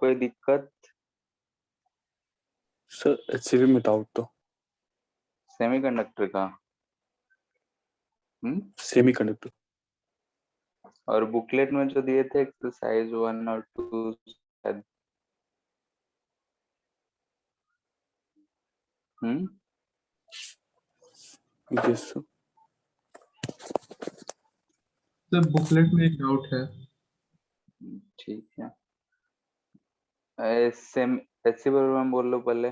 कोई दिक्कत? Sir HCV में डाउट तो सेमीकंडक्टर का? सेमीकंडक्टर और बुकलेट में जो दिए थे एक्सरसाइज 1 और 2 शायद। Yes sir. सर बुकलेट में एक डाउट है। ठीक है। सेम एचसी वर्मा बोल लो पहले।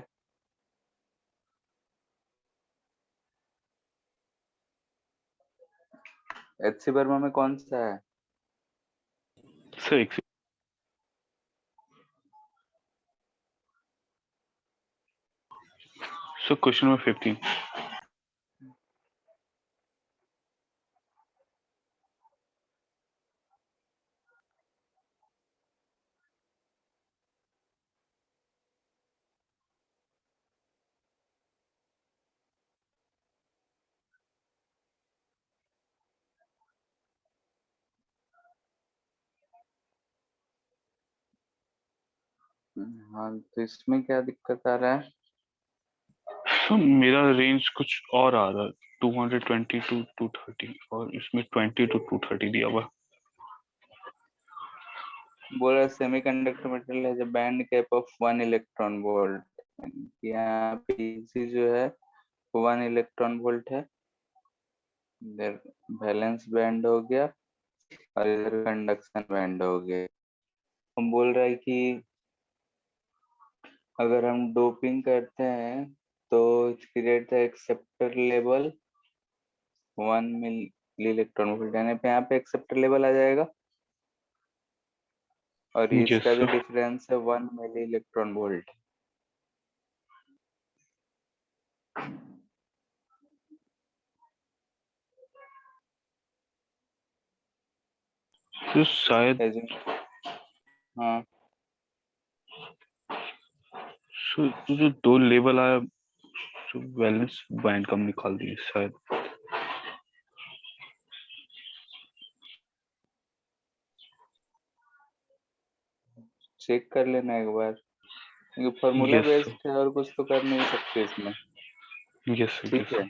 एचसी वर्मा में कौन सा है? सर एक सर क्वेश्चन नंबर 15। हाँ, तो इसमें क्या दिक्कत आ रहा है? सर मेरा रेंज कुछ और आ रहा है, 220 टू 230 और इसमें 20 टू 230 दिया हुआ। बोल रहा सेमीकंडक्टर मटेरियल है जो band cap of 1 electron volt. यहाँ पीसी जो है 1 इलेक्ट्रॉन वोल्ट है। इधर वैलेंस बैंड हो गया और इधर कंडक्शन बैंड हो गया। हम बोल रहा है कि अगर हम डोपिंग करते हैं तो create the acceptor level 1 milli electron volt, यानी पे यहाँ पे एक्सेप्टर लेवल आ जाएगा और यस इसका जो सर। डिफरेंस है 1 मिली इलेक्ट्रॉन वोल्ट। तो शायद हाँ, सर जो दो लेवल आया जो बैलेंस बैंड कम निकाल दिए शायद। चेक कर लेना एक बार, क्योंकि फॉर्मूला यस बेस्ड है और कुछ तो कर नहीं सकते इसमें। यस सर ठीक यस। है।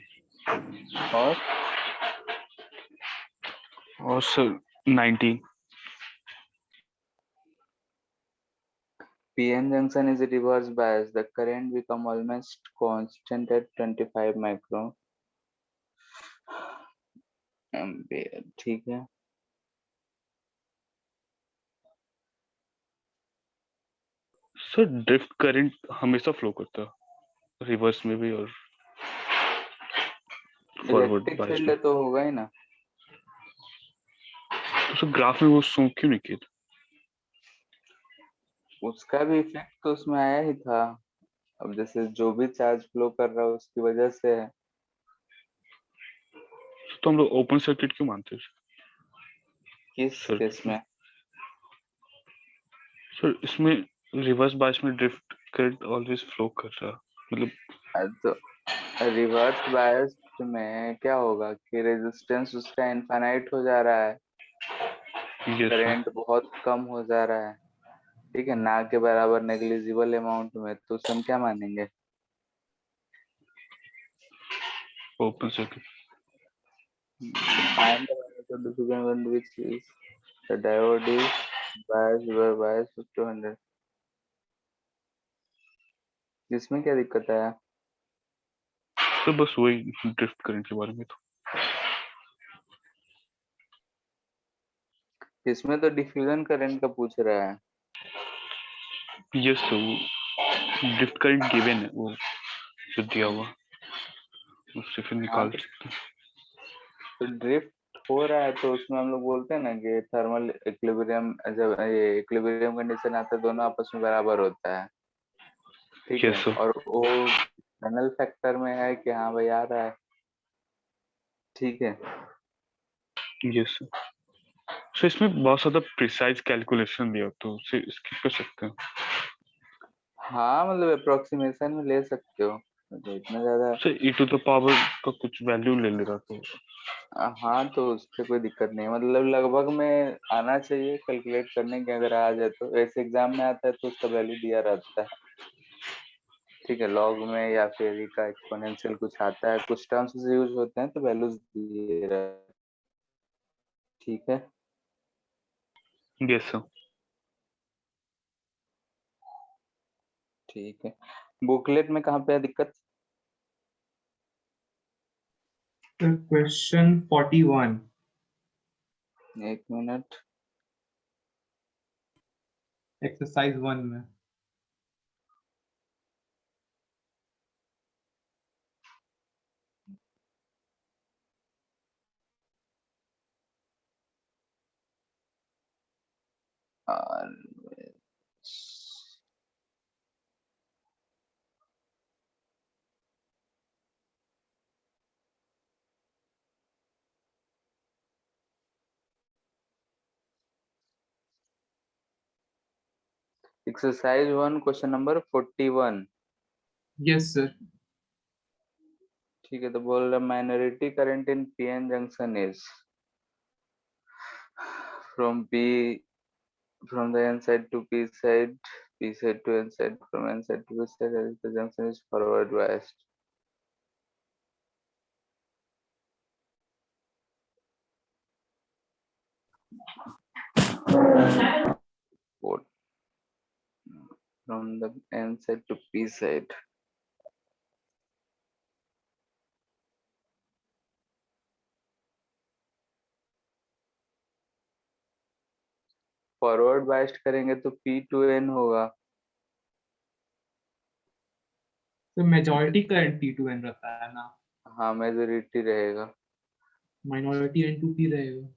और sir 19। PN junction is reverse bias. The current become almost constant at 25 micro ampere. ठीक है। सर ड्रिफ्ट करंट हमेशा फ्लो करता है, रिवर्स में भी और फॉरवर्ड इलेक्ट्रिक बायस फील्ड में। है तो होगा ही ना। तो सर ग्राफ में वो शो क्यों नहीं किया? उसका भी इफेक्ट तो उसमें आया ही था। अब जैसे जो भी चार्ज फ्लो कर रहा है उसकी वजह से है। तो हम लोग ओपन सर्किट क्यों मानते हैं किस केस सर्किट में? में? सर इसमें रिवर्स बायस में ड्रिफ्ट करंट ऑलवेज फ्लो कर रहा है, मतलब तो रिवर्स बायस में क्या होगा कि रेजिस्टेंस उसका इनफाइनाइट हो जा रहा है, ये सर करंट बहुत कम हो जा रहा है। ठीक है ना, के बराबर नेग्लिजिबल अमाउंट में, तो उसे हम क्या मानेंगे? Open circuit. Find the value of the equivalent which is the diode is biased by bias 200। इसमें क्या दिक्कत आया? तो बस वही ड्रिफ्ट करंट के बारे में। तो इसमें तो डिफ्यूजन करंट का पूछ रहा है। यस तो वो ड्रिफ्ट करंट गिवन है, वो जो दिया हुआ उससे फिर हाँ, निकाल सकते हैं। तो ड्रिफ्ट हो रहा है तो उसमें हम लोग बोलते हैं ना कि थर्मल इक्विलिब्रियम, जब ये इक्विलिब्रियम कंडीशन आता है दोनों आपस में बराबर होता है। ठीक है, यस सर और वो टनल फैक्टर में है कि हाँ भाई आ रहा है। ठीक है। Yes sir. सो इसमें बहुत ज्यादा प्रिसाइज कैलकुलेशन दिया तो उसे स्किप कर सकते हैं। हाँ, मतलब अप्रोक्सीमेशन में ले सकते हो। तो इतना ज्यादा e to the power का कुछ वैल्यू ले ले रहा तो हाँ, तो उससे कोई दिक्कत नहीं है, मतलब लगभग में आना चाहिए कैलकुलेट करने के, अगर आ जाए तो। ऐसे एग्जाम में आता है तो उसका वैल्यू दिया रहता है, ठीक है, लॉग में या फिर का एक्सपोनेंशियल कुछ आता है, कुछ टर्म्स यूज होते हैं तो वैल्यूज दिए रहते हैं, ठीक है। Yes sir. ठीक है, बुकलेट में कहाँ पे है दिक्कत? क्वेश्चन 41। एक मिनट, एक्सरसाइज 1 में। और exercise 1 question number 41। Yes sir. ठीक है, तो बोल रहा minority current in PN junction is from P from the n side to p side to n side, from n side to p side, as the junction is forward biased. What from the n side to p side? Forward biased करेंगे तो p to n होगा। तो majority current T2N रहता है ना, हाँ, majority रहेगा, minority N2P रहेगा।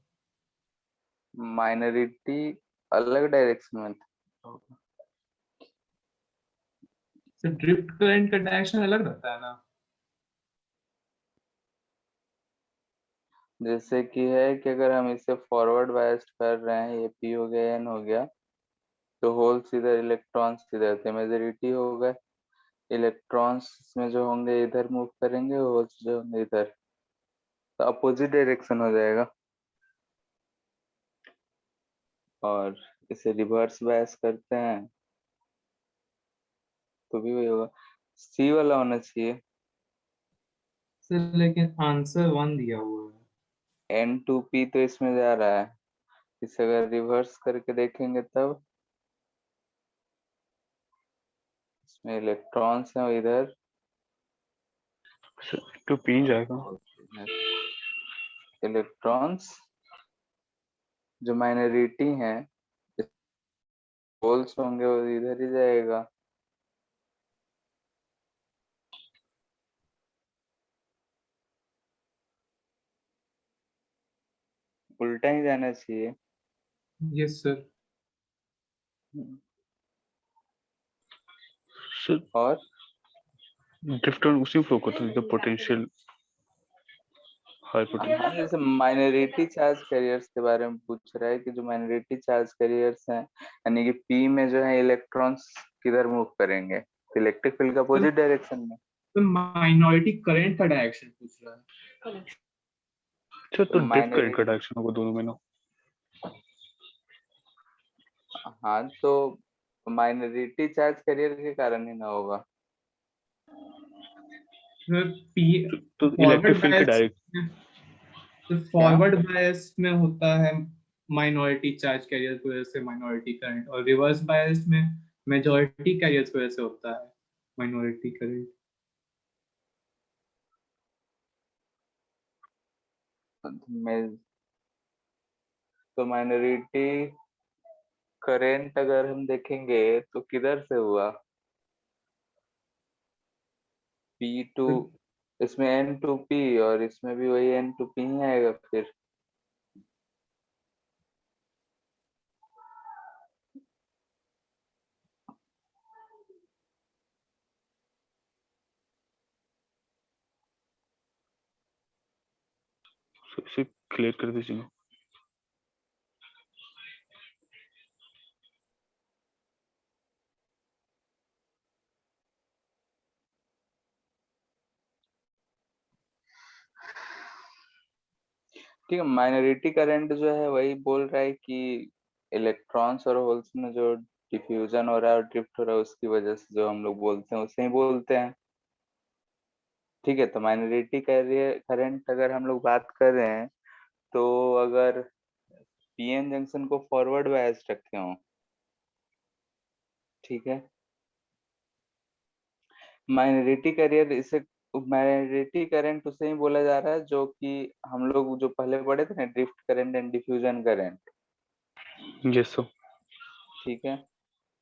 माइनॉरिटी अलग डायरेक्शन में होगा। तो ड्रिफ्ट करंट का डायरेक्शन अलग रहता है ना। जैसे कि है कि अगर हम इसे फॉरवर्ड बाइस्ड कर रहे हैं, ये p हो गया n हो गया, तो होल्स इधर, इलेक्ट्रॉन्स इधर थे, मेजोरिटी होगा, इलेक्ट्रॉन्स में जो होंगे इधर मूव करेंगे, होल्स जो होंगे इधर, तो अपोजिट डायरेक्शन हो जाएगा। और इसे रिवर्स बायस करते हैं तो भी वही होगा, सी वाला होना चाहिए। सर लेकिन आंसर 1 दिया हुआ है। N2P तो इसमें जा रहा है, इसे अगर रिवर्स करके देखेंगे तब इसमें इलेक्ट्रॉन्स हैं इधर, तो पी जाएगा। इलेक्ट्रॉन्स जो माइनॉरिटी हैं, होल्स होंगे वो इधर ही जाएगा। उल्टा ही जाना चाहिए। Yes sir. सर और ड्रिफ्ट उसी फ्लो करता है, पोटेंशियल हाई पोटेंशियल। हाँ, जैसे माइनॉरिटी चार्ज कैरियर्स के बारे में पूछ रहा है कि जो माइनॉरिटी चार्ज कैरियर्स हैं, यानी कि पी में जो है इलेक्ट्रॉन्स किधर मूव करेंगे, इलेक्ट्रिक फील्ड का अपोजिट डायरेक्शन में। तो माइनॉरिटी करंट का डायरेक्शन पूछ रहा है। अच्छा, तो ड्रिफ्ट करंट का माइनॉरिटी, डायरेक्शन होगा दोनों में ना। हाँ, तो माइनॉरिटी चार्ज कैरियर के कारण ही ना होगा। पी तो इलेक्ट्रिक फॉरवर्ड फील्ड के बायस, डायरेक्ट तो क्या? फॉरवर्ड बायस में होता है माइनॉरिटी चार्ज कैरियर की वजह से माइनॉरिटी करंट, और रिवर्स बायस में मेजॉरिटी कैरियर की वजह से होता है माइनॉरिटी करंट। मैं तो माइनॉरिटी करंट अगर हम देखेंगे तो किधर से हुआ, P2, इसमें N2P और इसमें भी वही N2P ही आएगा फिर। इसे क्लियर कर दीजिए। ठीक है, माइनॉरिटी करंट जो है वही बोल रहा है कि इलेक्ट्रॉन्स और होल्स में जो डिफ्यूजन हो रहा है और ड्रिफ्ट हो रहा है उसकी वजह से जो हम लोग बोलते हैं उसे ही बोलते हैं। ठीक है, तो माइनॉरिटी करंट अगर हम लोग बात कर रहे हैं तो अगर पीएन जंक्शन को फॉरवर्ड बायस रखे हो, ठीक है, माइनॉरिटी करियर इसे माइनॉरिटी करंट उसे ही बोला जा रहा है जो कि हम लोग जो पहले पढ़े थे ना, drift current and diffusion current. Yes sir. ठीक है,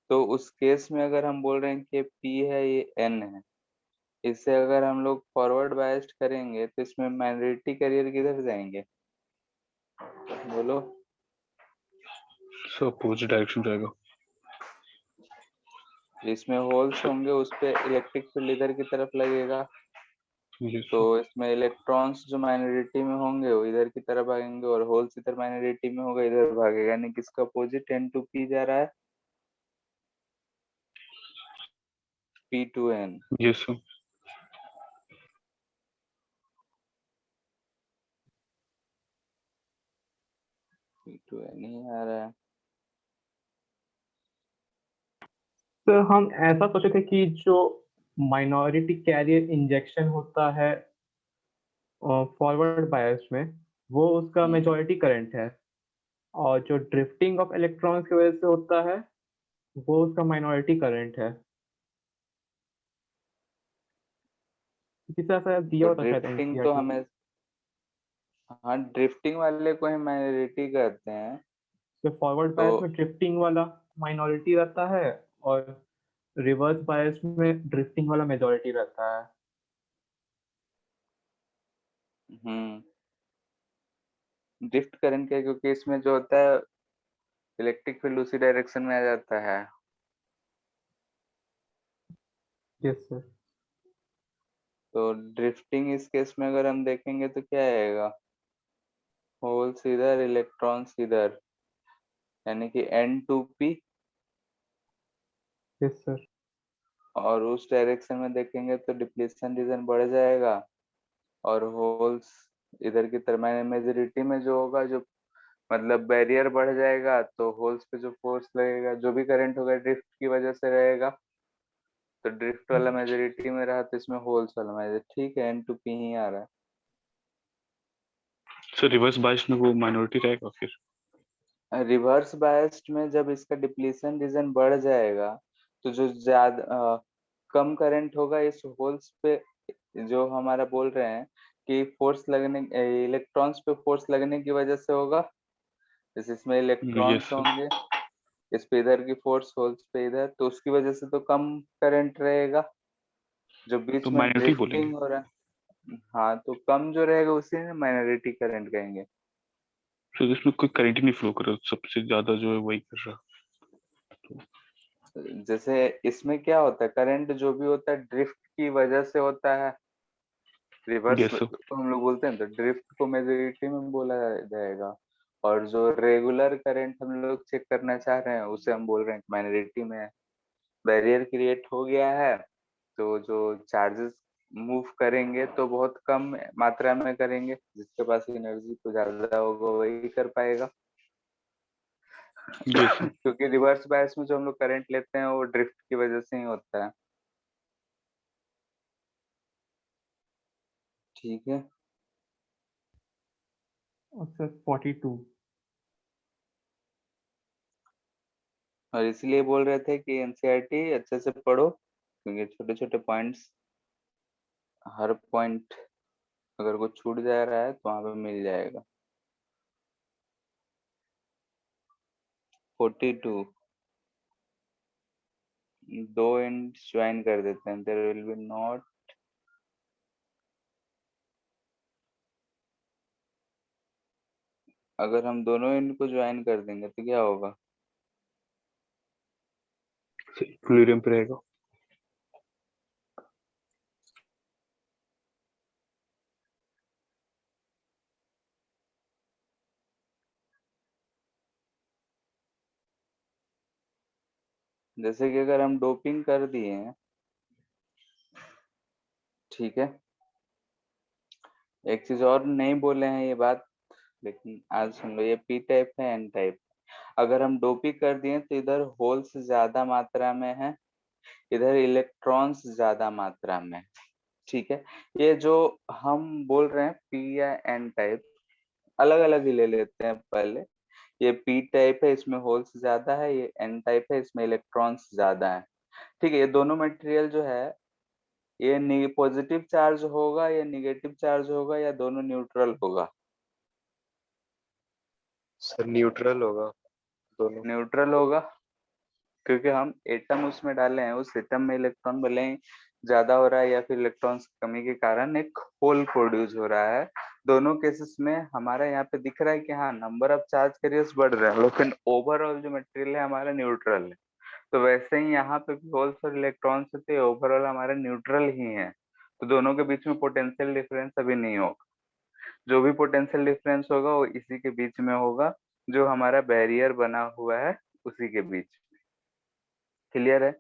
तो उस केस में अगर हम बोल रहे हैं कि पी है, ये एन है, इससे अगर हम लोग फॉरवर्ड बायस्ड करेंगे तो इसमें माइनॉरिटी करियर किधर जाएंगे, बोलो। सर अपोजिट डायरेक्शन जाएगा। इसमें होल्स होंगे, उस पे इलेक्ट्रिक फील्ड इधर की तरफ लगेगा, यस तो सर। इसमें इलेक्ट्रॉन्स जो माइनॉरिटी में होंगे वो इधर की तरफ भागेंगे और होल्स इधर माइनॉरिटी में होगा इधर भागेगा, यानी किसका अपोजिट एन टू पी जा रहा है, P to N. Yes sir. P to N ही आ रहा है। तो हम ऐसा सोचे थे कि जो माइनॉरिटी कैरियर इंजेक्शन होता है फॉरवर्ड बायस में, वो उसका हम्म, मेजॉरिटी करंट है, और जो ड्रिफ्टिंग ऑफ इलेक्ट्रॉन्स की वजह से होता है वो उसका माइनॉरिटी करंट है। इसी तरह से दिया तो होता शायद ड्रिफ्टिंग तो एनसीईआरटी में। हमें, हाँ ड्रिफ्टिंग वाले को ही माइनॉरिटी कहते हैं। तो फॉरवर्ड तो बायस में ड्रिफ्टिंग वाला माइनॉरिटी रहता है, और रिवर्स बायस में ड्रिफ्टिंग वाला मेजॉरिटी रहता है। ड्रिफ्ट करंट क्या है, क्योंकि इसमें जो होता है इलेक्ट्रिक फील्ड उसी डायरेक्शन में आ जाता है। Yes sir. तो ड्रिफ्टिंग इस केस में अगर हम देखेंगे तो क्या आएगा, होल्स इधर इलेक्ट्रॉन्स इधर, यानी कि N to P, yes sir. और उस डायरेक्शन में देखेंगे तो डिप्लीशन रीजन बढ़ जाएगा और होल्स इधर की तरफ, मेजोरिटी में जो होगा, जो मतलब बैरियर बढ़ जाएगा तो होल्स पे जो फोर्स लगेगा, जो भी करंट होगा ड्रिफ्ट की वजह से रहेगा, तो ड्रिफ्ट वाला मेजोरिटी में रहा तो इसमें होल्स वाला मेजर, ठीक है, एन टू पी ही आ रहा सर रिवर्स बायस में वो माइनॉरिटी रहेगा फिर। है। रिवर्स बायस्ड में जब इसका डिप्लीशन रीजन बढ़ जाएगा तो जो ज्यादा कम करंट होगा इस होल्स पे, जो हमारा बोल रहे हैं कि फोर्स लगने, इलेक्ट्रॉन्स पे फोर्स लगने की वजह से होगा, जैसे इसमें यस इलेक्ट्रॉन्स सर। होंगे, इस पे इधर की फोर्स होल्स पे इधर, तो उसकी वजह से तो कम करंट रहेगा, जो तो बीच में माइनॉरिटी बोलेंगे। ड्रिफ्टिंग हो रहा है। हाँ, तो कम जो रहेगा उसी में माइनॉरिटी करंट कहेंगे। सर इसमें कोई करंट ही नहीं फ्लो कर रहा, सबसे ज्यादा जो है वही कर रहा। तो जैसे इसमें क्या होता है, करंट जो भी होता है ड्रिफ्ट की वजह से होता है, रिवर्स यस में सर। तो हम लोग बोलते हैं, तो ड्रिफ्ट को मेजोरिटी में बोला जाएगा, और जो रेगुलर करंट हम लोग चेक करना चाह रहे हैं उसे हम बोल रहे हैं माइनॉरिटी में है। बैरियर क्रिएट हो गया है तो जो चार्जेस मूव करेंगे तो बहुत कम मात्रा में करेंगे, जिसके पास एनर्जी तो ज्यादा होगा वही कर पाएगा। Yes sir. क्योंकि रिवर्स बायस में जो हम लोग करंट लेते हैं वो ड्रिफ्ट की वजह से ही होता है। ठीक है, और सर 42। और इसलिए बोल रहे थे कि एनसीईआरटी अच्छे से पढ़ो, क्योंकि छोटे छोटे पॉइंट्स, हर पॉइंट अगर कुछ छूट जा रहा है तो वहां पे मिल जाएगा। 42, दो एंड ज्वाइन कर देते हैं, देयर विल बी नॉट, अगर हम दोनों एंड को ज्वाइन कर देंगे तो क्या होगा, इक्विलिब्रियम पे रहेगा। जैसे कि अगर हम डोपिंग कर दिए हैं, ठीक है, एक चीज और नहीं बोले हैं ये बात, लेकिन आज सुन लो, ये पी टाइप है, एन टाइप। अगर हम डोपी कर दिए तो इधर होल्स ज्यादा मात्रा में है, इधर इलेक्ट्रॉन्स ज्यादा मात्रा में है। ठीक है, ये जो हम बोल रहे हैं पी या एन टाइप, अलग अलग ही ले लेते हैं पहले। ये पी टाइप है, इसमें होल्स ज्यादा है, ये एन टाइप है, इसमें इलेक्ट्रॉन्स ज्यादा है। ठीक है, ये दोनों मटेरियल जो है, ये पॉजिटिव चार्ज होगा या निगेटिव चार्ज होगा या दोनों न्यूट्रल होगा? सर न्यूट्रल होगा दोनों। न्यूट्रल होगा, क्योंकि हम एटम उसमें डाले हैं, उस एटम में इलेक्ट्रॉन भले ही ज्यादा हो रहा है या फिर इलेक्ट्रॉन्स की कमी के कारण एक होल प्रोड्यूस हो रहा है। दोनों केसेस में हमारा यहाँ पे दिख रहा है कि हाँ, नंबर ऑफ चार्ज कैरियर्स बढ़ रहे हैं, लेकिन ओवरऑल जो मटेरियल है हमारा न्यूट्रल है। तो वैसे ही यहाँ पे भी होल्स और इलेक्ट्रॉन्स होते, ओवरऑल हमारा न्यूट्रल ही है। तो दोनों के बीच में पोटेंशियल डिफरेंस अभी नहीं होगा। जो भी पोटेंशियल डिफरेंस होगा वो इसी के बीच में होगा, जो हमारा बैरियर बना हुआ है उसी के बीच। क्लियर है?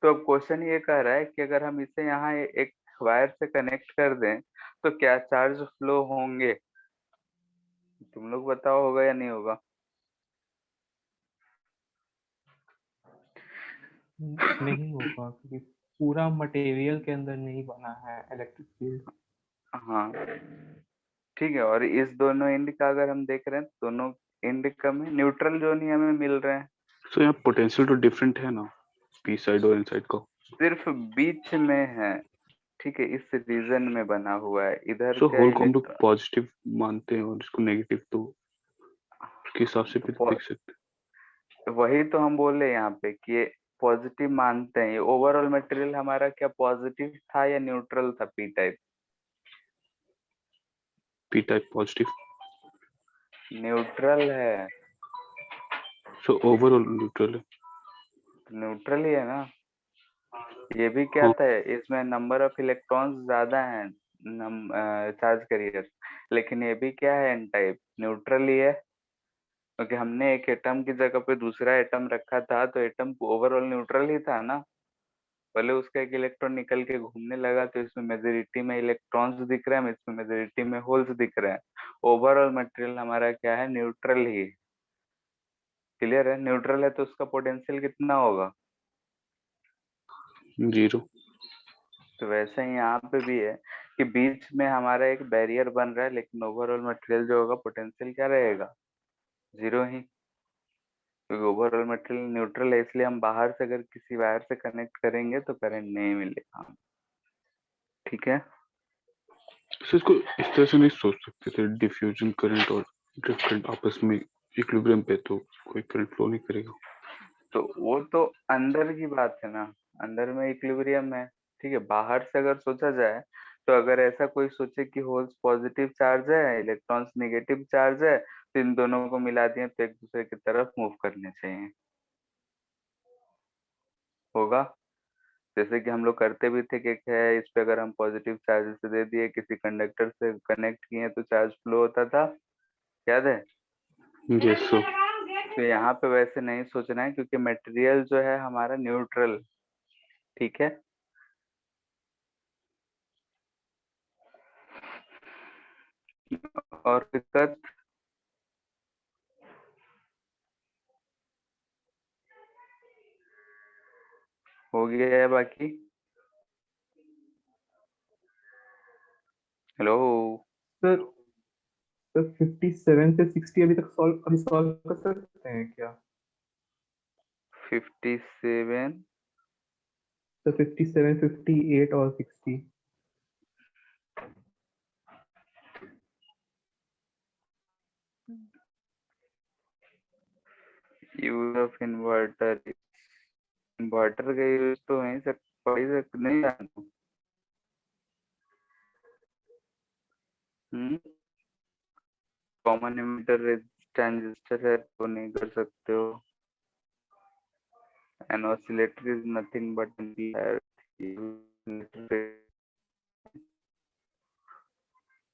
तो अब क्वेश्चन ये कह रहा है कि अगर हम इसे यहाँ एक वायर से कनेक्ट कर दें तो क्या चार्ज फ्लो होंगे? तुम लोग बताओ, होगा या नहीं होगा? नहीं होगा, क्योंकि पूरा मटेरियल के अंदर नहीं बना है इलेक्ट्रिक फील्ड। हाँ ठीक है, और इस दोनों एंड का अगर हम देख रहे हैं, दोनों एंड का में न्यूट्रल जोन ही हमें मिल रहे हैं। सो यहाँ पोटेंशियल तो डिफरेंट है ना, पी साइड और एन साइड का। सिर्फ बीच में है, ठीक है, इस रीजन में बना हुआ है। इधर सो क्या होल को हम लोग पॉजिटिव मानते हैं और इसको नेगेटिव, तो उसके हिसाब से भी देख सकते हैं। वही तो हम बोल रहे हैं यहाँ पे कि ये पॉजिटिव मानते हैं। ये ओवरऑल मटेरियल हमारा क्या पॉजिटिव था या न्यूट्रल था? P type P type positive, neutral है। सो ओवरऑल न्यूट्रल है। न्यूट्रल ही है ना। ये भी क्या हाँ, था, इसमें नंबर ऑफ इलेक्ट्रॉन्स ज्यादा है चार्ज करियर, लेकिन ये भी क्या है, एन टाइप, न्यूट्रल ही है। क्योंकि हमने एक एटम की जगह पे दूसरा एटम रखा था, तो एटम ओवरऑल न्यूट्रल ही था ना। भले उसका एक इलेक्ट्रॉन निकल के घूमने लगा तो इसमें मेजोरिटी में इलेक्ट्रॉन्स दिख रहे हैं, इसमें मेजोरिटी में होल्स दिख रहे हैं। ओवरऑल मटेरियल हमारा क्या है, न्यूट्रल ही। क्लियर है? न्यूट्रल है तो उसका पोटेंशियल कितना होगा? 0। तो वैसे ही यहाँ पे भी है कि बीच में हमारा एक बैरियर बन रहा है, लेकिन ओवरऑल मटेरियल जो होगा पोटेंशियल क्या रहेगा? 0 ही, क्योंकि ओवरऑल मटेरियल न्यूट्रल है। इसलिए हम बाहर से अगर किसी वायर से कनेक्ट करेंगे तो करंट नहीं मिलेगा। ठीक है, सो इसको इस तरह से नहीं सोच सकते थे, डिफ्यूजन करंट और ड्रिफ्ट करंट आपस में इक्विलिब्रियम पे तो कोई करंट फ्लो नहीं करेगा। तो वो तो अंदर की बात है ना, अंदर में इक्विलिब्रियम है। ठीक है, बाहर से अगर सोचा जाए तो अगर ऐसा कोई सोचे कि होल्स पॉजिटिव चार्ज है, इलेक्ट्रॉन्स नेगेटिव चार्ज है, तो इन दोनों को मिला दिए तो एक दूसरे की तरफ मूव करने चाहिए। होगा, जैसे कि हम लोग करते भी थे कि क्या है, इस पे अगर हम पॉजिटिव चार्ज से दे दिए, किसी कंडक्टर से कनेक्ट किए तो चार्ज फ्लो होता था, याद है? Yes sir. तो यहाँ पे वैसे नहीं सोचना है, क्योंकि मटेरियल जो है हमारा न्यूट्रल। ठीक है, और दिक्कत हो गया है बाकी? हेलो? सर, 57 से 60 अभी सॉल्व कर सकते हैं क्या? 57? तो 57, 58 और 60। यूज ऑफ इन्वर्टर, इन्वर्टर का यूज तो वहीं से पढ़ी से नहीं जानता। कॉमन एमिटर ट्रांजिस्टर है तो नहीं कर सकते हो। An oscillator is nothing but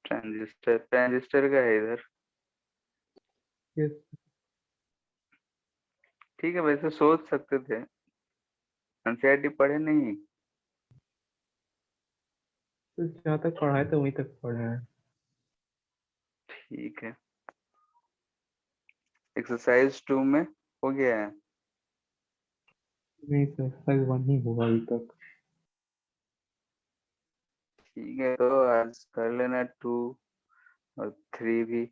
transistor, transistor का है इधर। यस। ठीक है, वैसे सोच सकते थे, एनसीईआरटी पढ़े नहीं? तो जहाँ तक पढ़ा है तो वहीं तक पढ़ा है। ठीक है। एक्सरसाइज 2 में हो गया है। नहीं सर, एक्सरसाइज 1 ही हुआ अभी तक। ठीक है, तो आज कर लेना 2 और 3 भी।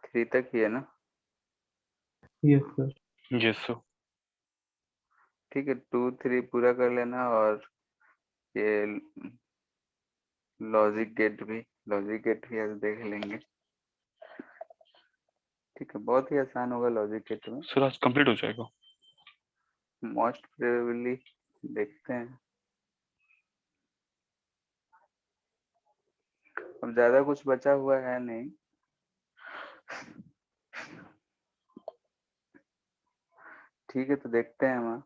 3 तक ही है ना? Yes sir. Yes sir. ठीक है, 2 3 पूरा कर लेना, और ये लॉजिक गेट भी आज देख लेंगे। ठीक है, बहुत ही आसान होगा लॉजिक गेट में, सर आज कंप्लीट हो जाएगा। Most probably. देखते हैं, अब ज्यादा कुछ बचा हुआ है नहीं। ठीक है, तो देखते हैं हम।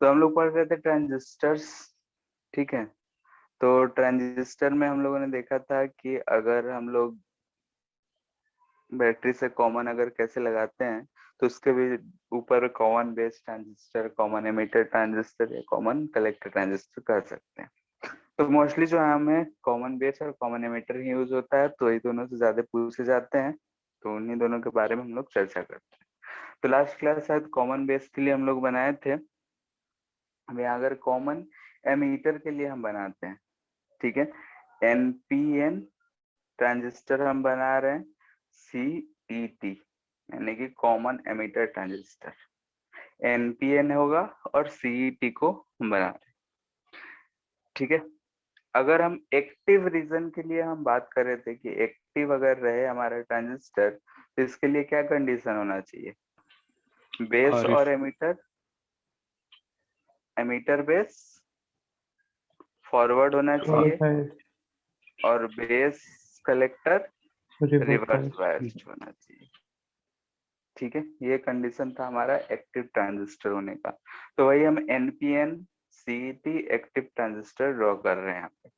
तो हम लोग पढ़ रहे थे ट्रांजिस्टर्स। ठीक है, तो ट्रांजिस्टर में हम लोगों ने देखा था कि अगर हम लोग बैटरी से कॉमन अगर कैसे लगाते हैं, तो उसके भी ऊपर common base transistor, common emitter transistor या कॉमन कलेक्टर ट्रांजिस्टर कर सकते हैं। तो मोस्टली जो हमें कॉमन बेस और कॉमन एमिटर ही यूज होता है, तो ये दोनों से ज्यादा पूछे जाते हैं, तो उन्हीं दोनों के बारे में हम लोग चर्चा करते हैं। तो लास्ट क्लास शायद कॉमन बेस के लिए हम लोग बनाए थे, अब यहाँ अगर कॉमन एमीटर के लिए हम बनाते हैं, ठीक है, एनपीएन ट्रांजिस्टर हम बना रहे हैं, सीईटी यानी कि कॉमन एमीटर ट्रांजिस्टर एनपीएन होगा, और सीईटी को हम बना रहे हैं। ठीक है, अगर हम एक्टिव रीजन के लिए हम बात कर रहे थे कि एक्टिव अगर रहे हमारा ट्रांजिस्टर, तो इसके लिए क्या कंडीशन होना चाहिए? बेस और एमीटर बेस फॉरवर्ड होना चाहिए, और बेस कलेक्टर रिवर्स बायस्ड होना चाहिए। ठीक है, ये कंडीशन था हमारा एक्टिव ट्रांजिस्टर होने का। तो वही हम NPN CET active transistor draw कर रहे हैं यहाँ पे।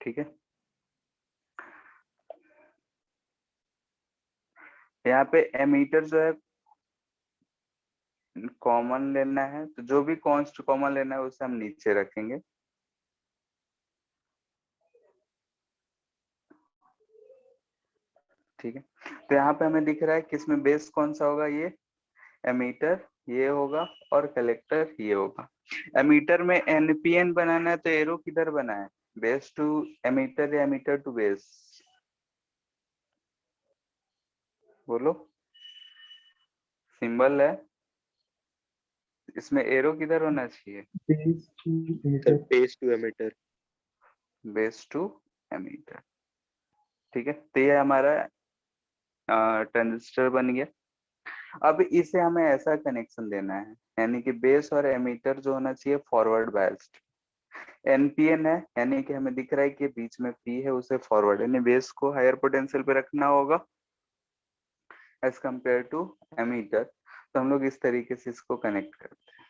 ठीक है, यहाँ पे एमीटर जो है कॉमन लेना है, तो जो भी कॉन्स्ट कॉमन लेना है उसे हम नीचे रखेंगे। ठीक है, तो यहाँ पे हमें दिख रहा है कि इसमें बेस कौन सा होगा, ये एमीटर ये होगा, और कलेक्टर ये होगा। एमीटर में एनपीएन बनाना है, तो एरो किधर बना है? बेस टू एमीटर या एमीटर टू बेस? बोलो, सिंबल है, इसमें एरो किधर होना चाहिए? Sir base to emitter. Base to emitter. ठीक है, तो ये हमारा ट्रांजिस्टर बन गया। अब इसे हमें ऐसा कनेक्शन देना है, यानी कि बेस और एमीटर जो होना चाहिए फॉरवर्ड बायस्ड। एनपीएन है, यानी कि हमें दिख रहा है कि बीच में पी है, उसे फॉरवर्ड यानी बेस को हायर पोटेंशियल पे रखना होगा एज कंपेयर टू एमीटर। तो हम लोग इस तरीके से इसको कनेक्ट करते हैं।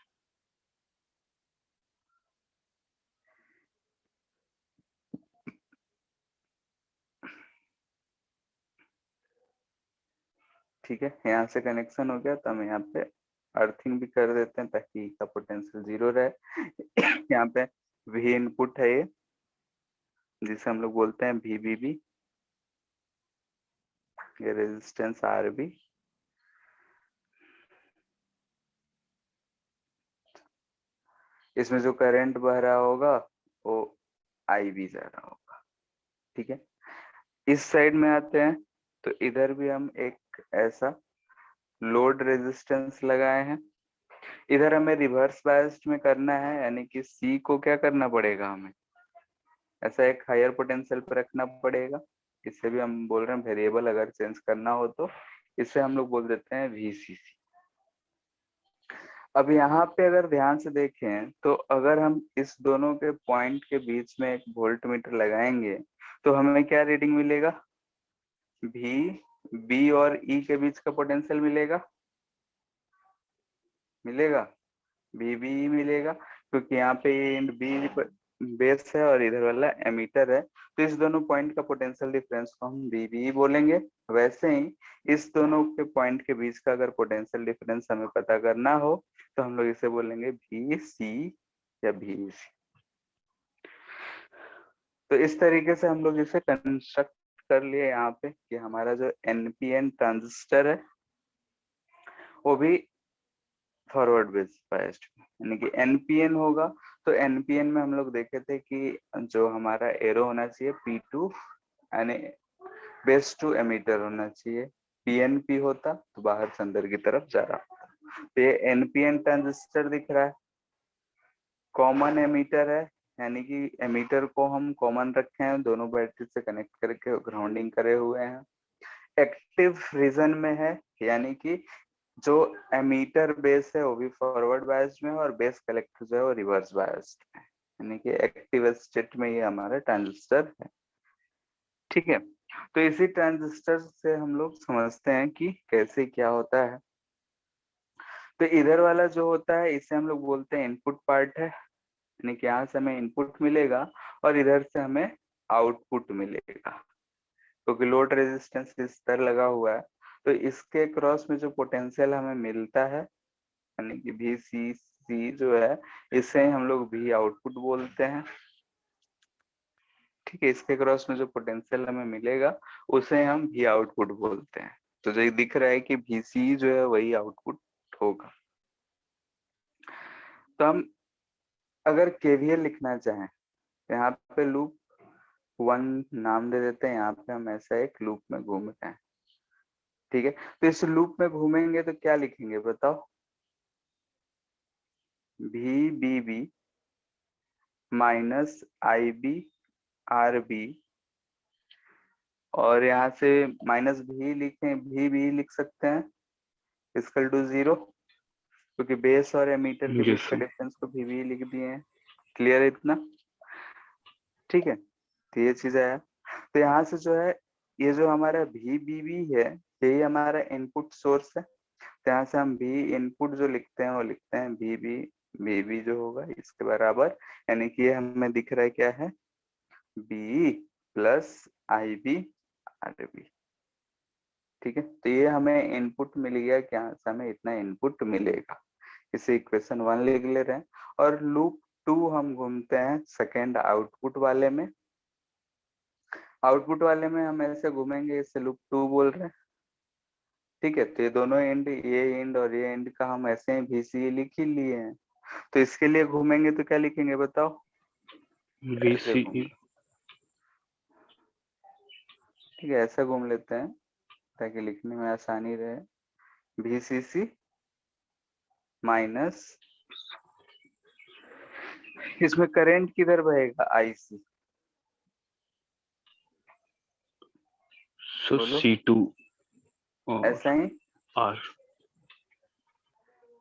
ठीक है, यहाँ से कनेक्शन हो गया, तो हम यहाँ पे अर्थिंग भी कर देते हैं ताकि इसका पोटेंशियल 0 रहे। यहाँ पे वी इनपुट है, ये जिसे हम लोग बोलते हैं वीबीबी, ये रेजिस्टेंस आरबी, इसमें जो करंट बह रहा होगा वो आईबी जा रहा होगा। ठीक है, इस साइड में आते हैं, तो इधर भी हम एक ऐसा लोड रेजिस्टेंस लगाए हैं। इधर हमें रिवर्स बायस्ड में करना है, यानी कि सी को क्या करना पड़ेगा, हमें ऐसा एक हायर पोटेंशियल पर रखना पड़ेगा। इसे भी हम बोल रहे हैं वेरिएबल, अगर चेंज करना हो तो इसे हम लोग बोल देते हैं वीसीसी। अब यहाँ पे अगर ध्यान से देखें, तो अगर हम इस दोनों के पॉइंट के बीच में एक वोल्ट मीटर लगाएंगे, तो हमें क्या रीडिंग मिलेगा? भी बी और ई के बीच का पोटेंशियल मिलेगा, बी बी ई मिलेगा, क्योंकि यहाँ पे बी बेस है और इधर वाला एमीटर है, तो इस दोनों पॉइंट का पोटेंशियल डिफरेंस को हम बी बी ई बोलेंगे। वैसे ही इस दोनों के पॉइंट के बीच का अगर पोटेंशियल डिफरेंस हमें पता करना हो, तो हम लोग इसे बोलेंगे भी सी या भी सी। तो इस तरीके से हम लोग इसे कंस्ट्रक्ट कर लिए यहाँ पे कि हमारा जो एनपीएन ट्रांजिस्टर है वो भी फॉरवर्ड बेस बायस्ड, यानी कि एनपीएन होगा। तो एनपीएन में हम लोग देखे थे कि जो हमारा एरो होना चाहिए P2 यानी बेस टू एमीटर होना चाहिए, पीएनपी होता तो बाहर से अंदर की तरफ जा रहा होता। तो ये एनपीएन ट्रांजिस्टर दिख रहा है, कॉमन एमीटर है, यानी कि एमीटर को हम कॉमन रखे हैं, दोनों बैटरी से कनेक्ट करके ग्राउंडिंग करे हुए हैं। एक्टिव रीजन में है, यानी कि जो एमीटर बेस है वो भी फॉरवर्ड बायस्ड में है और बेस कलेक्टर जो है वो रिवर्स बायस्ड में है, यानी कि एक्टिव स्टेट में ये हमारा ट्रांजिस्टर है। ठीक है, तो इसी ट्रांजिस्टर से हम लोग समझते हैं कि कैसे क्या होता है। तो इधर वाला जो होता है इसे हम लोग बोलते हैं इनपुट पार्ट है, यानी कि यहाँ से हमें इनपुट मिलेगा और इधर से हमें आउटपुट मिलेगा, क्योंकि लोड रेजिस्टेंस इस तरह लगा हुआ है। तो इसके क्रॉस में जो पोटेंशियल हमें मिलता है, यानी कि VCC जो है, इसे हम लोग V आउटपुट बोलते हैं। ठीक है, इसके क्रॉस में जो पोटेंशियल हमें मिलेगा उसे हम V आउटपुट बोलते हैं। तो जो दिख रहा है कि VC जो है वही आउटपुट होगा। तो हम अगर KVL लिखना चाहें, यहाँ पे लूप 1 नाम दे देते हैं, यहाँ पे हम ऐसा एक लूप में घूम रहे हैं। ठीक है, तो इस लूप में घूमेंगे तो क्या लिखेंगे बताओ? VBB माइनस IB RB, और यहाँ से माइनस भी भी लिख सकते हैं इक्वल टू 0, क्योंकि बेस और एमीटर के बीच का डिफरेंस को भी लिख दिए हैं। क्लियर है इतना? ठीक है, तो ये चीज है। तो यहाँ से जो है ये जो हमारा VBB है यही हमारा इनपुट सोर्स है। तो यहाँ से हम भी इनपुट जो लिखते हैं वो लिखते हैं VB जो होगा इसके बराबर, यानी कि ये हमें दिख रहा है क्या है, B प्लस IB RB। ठीक है, तो ये हमें इनपुट मिल गया, क्या हमें इतना इनपुट मिलेगा, इसे इक्वेशन 1 लिख ले रहे हैं। और लूप 2 हम घूमते हैं सेकेंड आउटपुट वाले में। आउटपुट वाले में हम ऐसे घूमेंगे, इसे लूप 2 बोल रहे हैं। ठीक है, तो ये दोनों एंड, ये एंड और ये एंड का हम ऐसे ही VC लिख ही लिए हैं। तो इसके लिए घूमेंगे तो क्या लिखेंगे बताओ? VCE। ठीक है, ऐसा घूम लेते हैं ताकि लिखने में आसानी रहे। VCC माइनस, इसमें करंट किधर बहेगा? IC। So बोलो। C2 और ऐसा ही, R।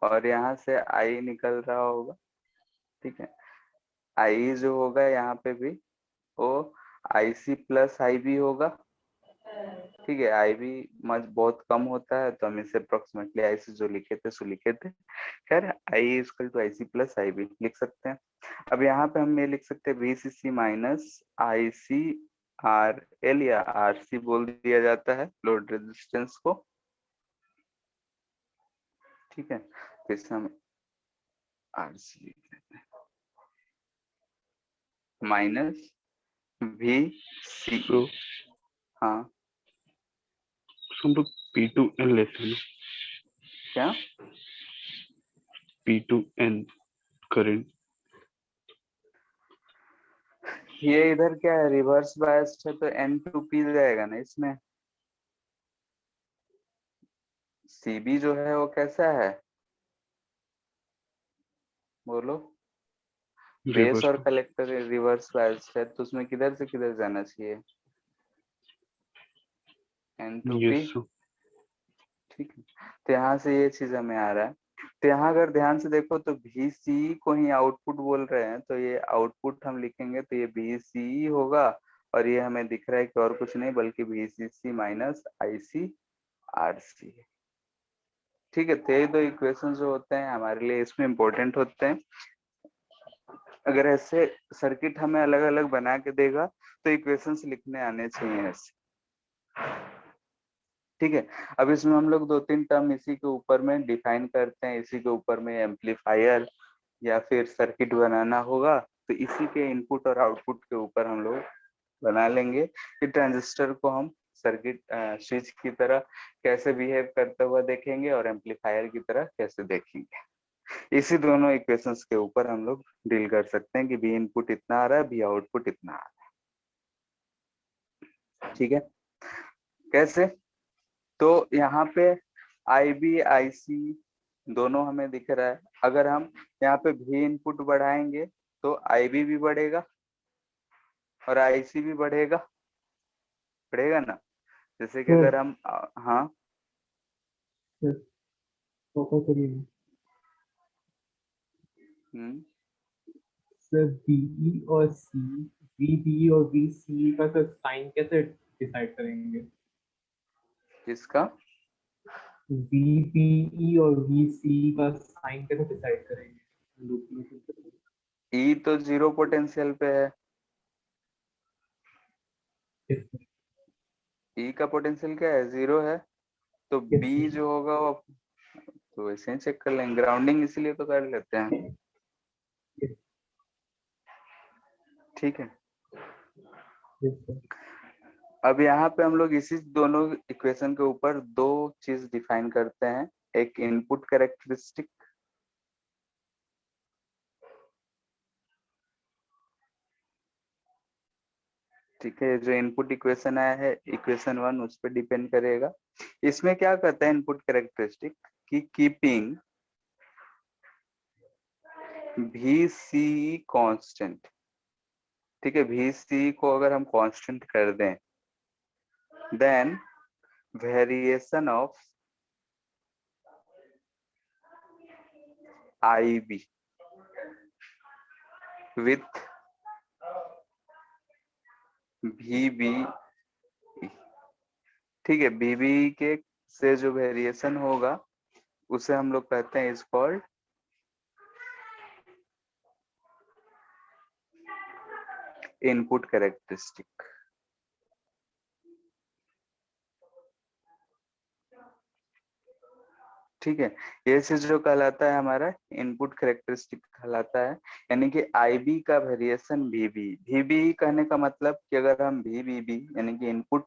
और यहाँ से I निकल रहा होगा। ठीक है, I जो होगा यहाँ पे भी वो IC प्लस IB होगा। ठीक है, IB बहुत कम होता है तो हम इसे अप्रोक्सीमेटली IC जो लिखे थे सो लिखे थे। खैर I equal to IC plus IB लिख सकते हैं। अब यहाँ पे हम ये लिख सकते हैं VCC माइनस IC RL या RC बोल दिया जाता है लोड रेजिस्टेंस को। ठीक है, तो इसे हम RC लिख देते हैं माइनस VCE। So हाँ हम लोग P2N लेते हैं, क्या? P2N current. ये इधर क्या है, रिवर्स बायस्ड है तो N2P जाएगा ना इसमें। CB जो है वो कैसा है बोलो? बेस और कलेक्टर रिवर्स बायस्ड है तो उसमें किधर से किधर जाना चाहिए? N2P। ठीक है, तो यहाँ से ये चीज हमें आ रहा है। तो यहाँ अगर ध्यान से देखो तो VC को ही आउटपुट बोल रहे हैं, तो ये आउटपुट हम लिखेंगे तो ये VCE होगा, और ये हमें दिख रहा है कि और कुछ नहीं बल्कि VCC माइनस IC RC। ठीक है, तो ये दो इक्वेशन जो होते हैं हमारे लिए इसमें इंपॉर्टेंट होते हैं। अगर ऐसे सर्किट हमें अलग अलग बना के देगा तो इक्वेशंस लिखने आने चाहिए ऐसे। ठीक है, अब इसमें हम लोग 2-3 टर्म इसी के ऊपर में डिफाइन करते हैं, इसी के ऊपर में एम्पलीफायर या फिर सर्किट बनाना होगा तो इसी के इनपुट और आउटपुट के ऊपर हम लोग बना लेंगे कि ट्रांजिस्टर को हम सर्किट स्विच की तरह कैसे बिहेव करता हुआ देखेंगे और एम्पलीफायर की तरह कैसे देखेंगे। इसी दोनों इक्वेशंस के ऊपर हम लोग डील कर सकते हैं कि बी इनपुट इतना आ रहा है, बी आउटपुट इतना आ रहा है। ठीक है, कैसे? तो यहाँ पे आई बी आई सी दोनों हमें दिख रहा है। अगर हम यहाँ पे भी इनपुट बढ़ाएंगे तो आई बी भी बढ़ेगा और आई सी भी बढ़ेगा ना। जैसे कि अगर हम हाँ सर बीई और सी, वीबी और वीसी का सर साइन कैसे डिसाइड करेंगे? किसका? वीबीई और वीसी का साइन कैसे डिसाइड करेंगे? ई तो जीरो पोटेंशियल पे है, ई का पोटेंशियल क्या है? जीरो है। तो बी जो होगा वो तो वैसे ही चेक कर लेंगे, ग्राउंडिंग इसलिए तो कर लेते हैं। ठीक है, अब यहाँ पे हम लोग इसी दोनों इक्वेशन के ऊपर दो चीज डिफाइन करते हैं, एक इनपुट कैरेक्टरिस्टिक, ठीक है, जो इनपुट इक्वेशन आया है इक्वेशन 1 उस पर डिपेंड करेगा। इसमें क्या कहता है इनपुट कैरेक्टरिस्टिक कि कीपिंग वी सी कांस्टेंट। ठीक है, वी सी को अगर हम कांस्टेंट कर दें then variation of I B with V B, ठीक है, बीबी के से जो वेरिएशन होगा उसे हम लोग कहते हैं इज कॉल्ड इनपुट कैरेक्टरिस्टिक। ठीक है, ये चीज जो कहलाता है हमारा इनपुट कैरेक्टरिस्टिक कहलाता है, यानी कि आई बी का वेरिएशन वीबी। वीबी कहने का मतलब कि अगर हम वीबी यानी कि इनपुट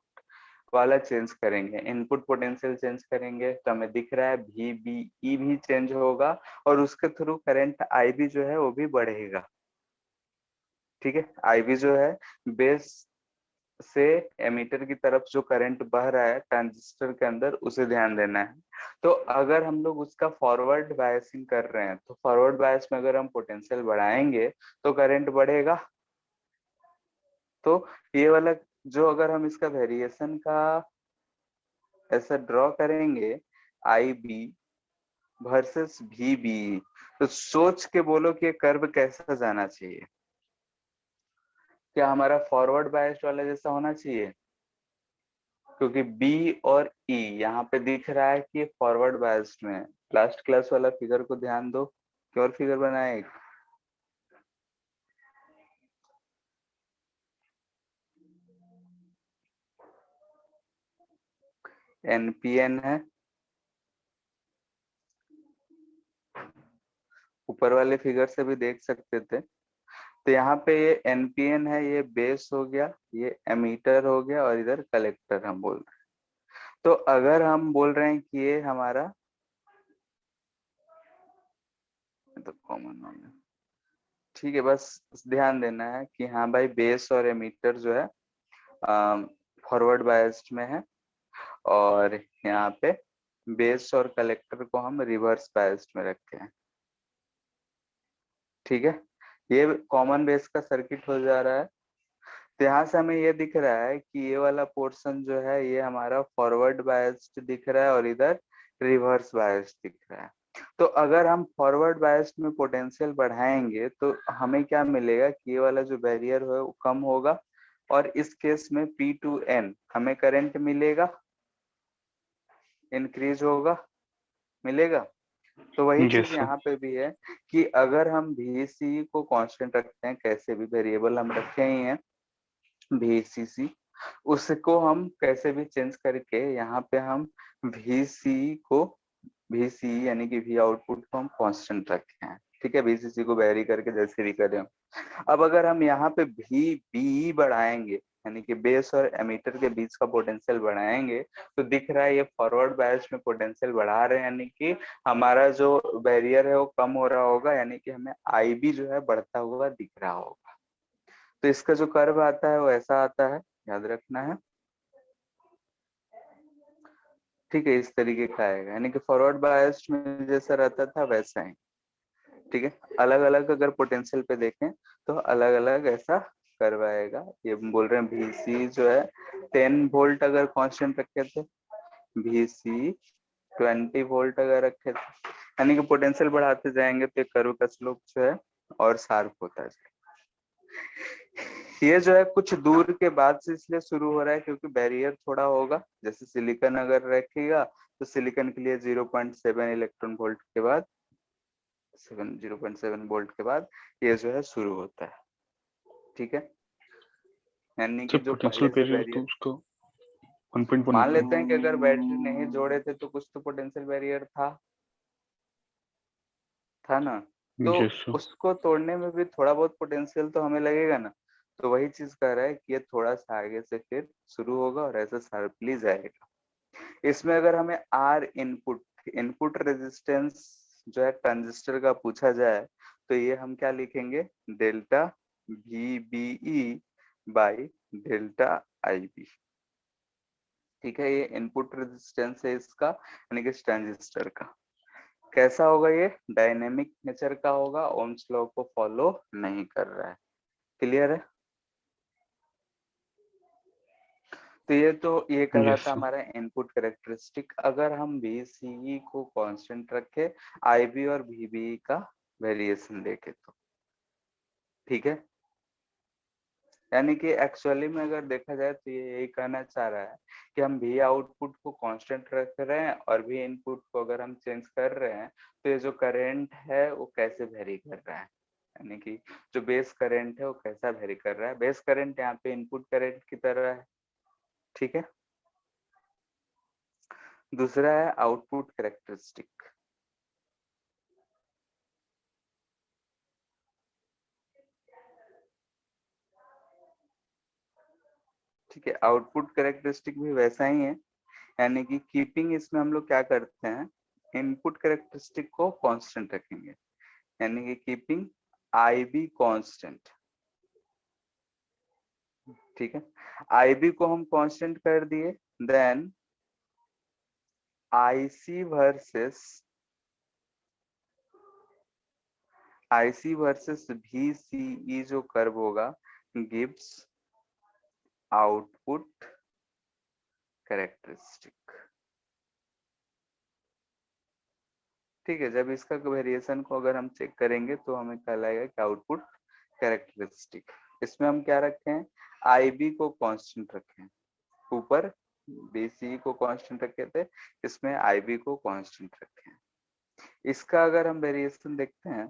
वाला चेंज करेंगे, इनपुट पोटेंशियल चेंज करेंगे तो हमें दिख रहा है वीबीई भी चेंज होगा और उसके थ्रू करंट आई बी जो है वो भी बढ़ेगा। ठीक है, आई बी जो है बेस से एमीटर की तरफ जो करंट बह रहा है ट्रांजिस्टर के अंदर उसे ध्यान देना है। तो अगर हम लोग उसका फॉरवर्ड बायसिंग कर रहे हैं तो फॉरवर्ड बायस में अगर हम पोटेंशियल बढ़ाएंगे तो करंट बढ़ेगा। तो ये वाला जो अगर हम इसका वेरिएशन का ऐसा ड्रॉ करेंगे आई बी वर्सेस वी बी, तो सोच के बोलो कि कर्व कैसा जाना चाहिए? क्या हमारा फॉरवर्ड बायस्ड वाला जैसा होना चाहिए? क्योंकि B और E यहाँ पे दिख रहा है कि फॉरवर्ड बायस्ड में। लास्ट क्लास वाला फिगर को ध्यान दो, क्या और फिगर बनाए? NPN है, ऊपर वाले फिगर से भी देख सकते थे। तो यहाँ पे ये NPN है, ये बेस हो गया, ये एमीटर हो गया और इधर कलेक्टर हम बोल रहे हैं। तो अगर हम बोल रहे हैं कि ये हमारा तो कॉमन हो गया, ठीक है, बस ध्यान देना है कि हाँ भाई बेस और एमीटर जो है फॉरवर्ड बायस्ड में है और यहाँ पे बेस और कलेक्टर को हम रिवर्स बायस्ड में रखे हैं। ठीक है, ये कॉमन बेस का सर्किट हो जा रहा है। तो यहाँ से हमें ये दिख रहा है कि ये वाला पोर्शन जो है ये हमारा फॉरवर्ड बायस्ड दिख रहा है और इधर रिवर्स बायस्ड दिख रहा है। तो अगर हम फॉरवर्ड बायस्ड में पोटेंशियल बढ़ाएंगे तो हमें क्या मिलेगा कि ये वाला जो बैरियर है वो कम होगा और इस केस में P2N हमें करंट मिलेगा, इंक्रीज होगा, मिलेगा। तो वही चीज यहाँ पे भी है कि अगर हम VC को कांस्टेंट रखते हैं, कैसे भी वेरिएबल हम रखे ही हैं VCC, उसको हम कैसे भी चेंज करके यहाँ पे हम VC यानी कि V आउटपुट को हम कांस्टेंट रखे हैं। ठीक है, VCC को वेरी करके जैसे भी करें। अब अगर हम यहाँ पे VBE बढ़ाएंगे, यानी कि बेस और एमीटर के बीच का पोटेंशियल बढ़ाएंगे, तो दिख रहा है ये फॉरवर्ड बायस में पोटेंशियल बढ़ा रहे हैं, यानी कि हमारा जो बैरियर है वो कम हो रहा होगा, यानी कि हमें IB जो है बढ़ता हुआ दिख रहा होगा। तो इसका जो कर्व आता है वो ऐसा आता है, याद रखना है। ठीक है, इस तरीके का आएगा, यानी कि फॉरवर्ड बायस में जैसा रहता था वैसा ही। ठीक है, अलग अलग अगर पोटेंशियल पे देखें तो अलग अलग ऐसा कर्व आएगा। ये बोल रहे हैं VC जो है 10 वोल्ट अगर कांस्टेंट रखे थे, VC 20 वोल्ट अगर रखे थे, यानी कि पोटेंशियल बढ़ाते जाएंगे तो कर्व का स्लोप जो है और शार्प होता जाएगा। ये जो है कुछ दूर के बाद से इसलिए शुरू हो रहा है क्योंकि बैरियर थोड़ा होगा। जैसे सिलिकॉन अगर रखेगा तो सिलिकॉन के लिए 0.7 इलेक्ट्रॉन वोल्ट के बाद 0.7 वोल्ट के बाद ये जो है शुरू होता है। ठीक है, यानी कि जब जो पोटेंशियल पहले से बैरियर तो बैरियर, उसका 1.1 मान होगा। लेते हैं कि अगर बैटरी नहीं जोड़े थे तो कुछ तो पोटेंशियल बैरियर था ना, तो यस सर। उसको तोड़ने में भी थोड़ा बहुत पोटेंशियल तो हमें लगेगा ना। तो वही चीज कह रहा है कि ये थोड़ा सा आगे से फिर शुरू होगा और ऐसा शार्पली जाएगा। इसमें अगर हमें R इनपुट रेजिस्टेंस जो है ट्रांजिस्टर का पूछा जाए तो ये हम क्या लिखेंगे, delta VBE by delta IB। ठीक है, ये इनपुट रेजिस्टेंस है इसका, यानी कि ट्रांजिस्टर का। कैसा होगा, ये डायनेमिक नेचर का होगा, ओम्स लॉ को फॉलो नहीं कर रहा है। क्लियर है? तो ये यस कहलाता सर। हमारा इनपुट कैरेक्टरिस्टिक। अगर हम VCE को कांस्टेंट रखे, IB और VBE का वेरिएशन देखे तो। ठीक है, यानी कि एक्चुअली में अगर देखा जाए तो ये यही कहना चाह रहा है कि हम V आउटपुट को कांस्टेंट रख रहे हैं और V इनपुट को अगर हम चेंज कर रहे हैं तो ये जो करंट है वो कैसे वेरी कर रहा है, यानी कि जो बेस करंट है वो कैसा वेरी कर रहा है। बेस करंट यहाँ पे इनपुट करंट की तरह है। ठीक है, दूसरा है आउटपुट कैरेक्टरिस्टिक। ठीक है, आउटपुट कैरेक्टरिस्टिक भी वैसा ही है, यानी कि कीपिंग इसमें हम लोग क्या करते हैं, इनपुट कैरेक्टरिस्टिक को कांस्टेंट रखेंगे, यानी कि कीपिंग IB कांस्टेंट। ठीक है, IB को हम कांस्टेंट कर दिए, देन IC वर्सेस VCE जो कर्व होगा गिव्स आउटपुट कैरेक्टरिस्टिक। ठीक है, जब इसका वेरिएशन को अगर हम चेक करेंगे तो हमें कहलाएगा कि आउटपुट कैरेक्टरिस्टिक। इसमें हम क्या रखे हैं, IB को कांस्टेंट रखे हैं, ऊपर VCE को कांस्टेंट रखे थे, इसमें IB को कांस्टेंट रखे हैं। इसका अगर हम वेरिएशन देखते हैं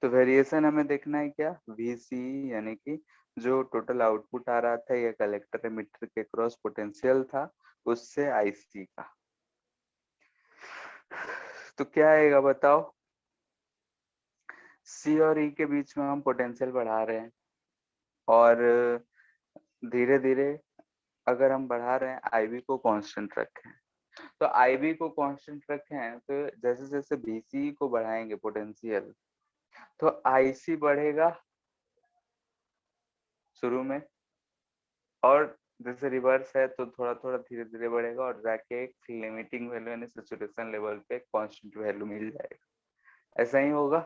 तो वेरिएशन हमें देखना है क्या, VCE यानी कि जो टोटल आउटपुट आ रहा था या कलेक्टर एमिटर के क्रॉस पोटेंशियल था उससे IC का, तो क्या आएगा बताओ। C और E के बीच में हम पोटेंशियल बढ़ा रहे हैं और धीरे धीरे अगर हम बढ़ा रहे हैं IB को कांस्टेंट रखें, तो IB को कांस्टेंट रखें तो जैसे जैसे VCE को बढ़ाएंगे पोटेंशियल तो IC बढ़ेगा शुरू में, और जैसे रिवर्स है तो थोड़ा थोड़ा धीरे धीरे बढ़ेगा और जाके एक लिमिटिंग वैल्यू यानी सैचुरेशन लेवल पे कांस्टेंट वैल्यू मिल जाएगा। ऐसा ही होगा,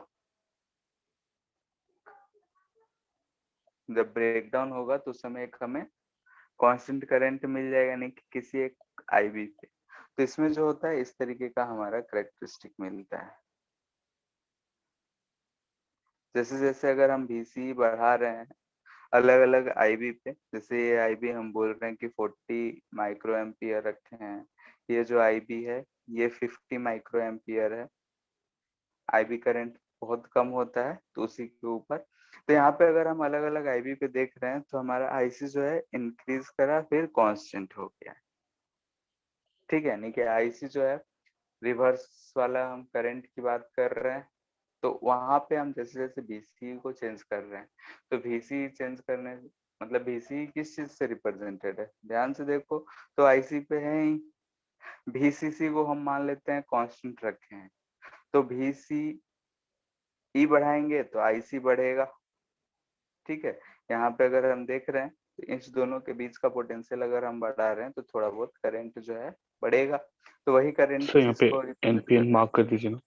जब ब्रेकडाउन होगा तो उस समय एक हमें कांस्टेंट करंट मिल जाएगा, नहीं कि किसी एक IB पे। तो इसमें जो होता है इस तरीके का हमारा कैरेक्टरिस्टिक मिलता है। जैसे जैसे अगर हम VCE बढ़ा रहे हैं अलग अलग IB पे, जैसे ये IB हम बोल रहे हैं कि 40 माइक्रो एम्पियर रखे हैं, ये जो IB है ये 50 माइक्रो एम्पियर है। IB करंट बहुत कम होता है तो उसी के ऊपर, तो यहाँ पे अगर हम अलग अलग IB पे देख रहे हैं तो हमारा IC जो है इंक्रीज करा फिर कांस्टेंट हो गया। ठीक है, यानी कि IC जो है रिवर्स वाला हम करंट की बात कर रहे हैं, तो वहां पे हम जैसे जैसे VC को चेंज कर रहे हैं, तो VC चेंज करने मतलब VC किस चीज से रिप्रेजेंटेड है, ध्यान से देखो तो IC पे है ही, VCC को हम मान लेते हैं कांस्टेंट रखे हैं, तो VCE बढ़ाएंगे तो IC बढ़ेगा। ठीक है, यहाँ पे अगर हम देख रहे हैं तो इन दोनों के बीच का पोटेंशियल अगर हम बढ़ा रहे हैं तो थोड़ा बहुत करंट जो है बढ़ेगा, तो वही करंट सर यहाँ पे जिसको रिप्रेजेंट कर NPN मार्क कर दीजिए ना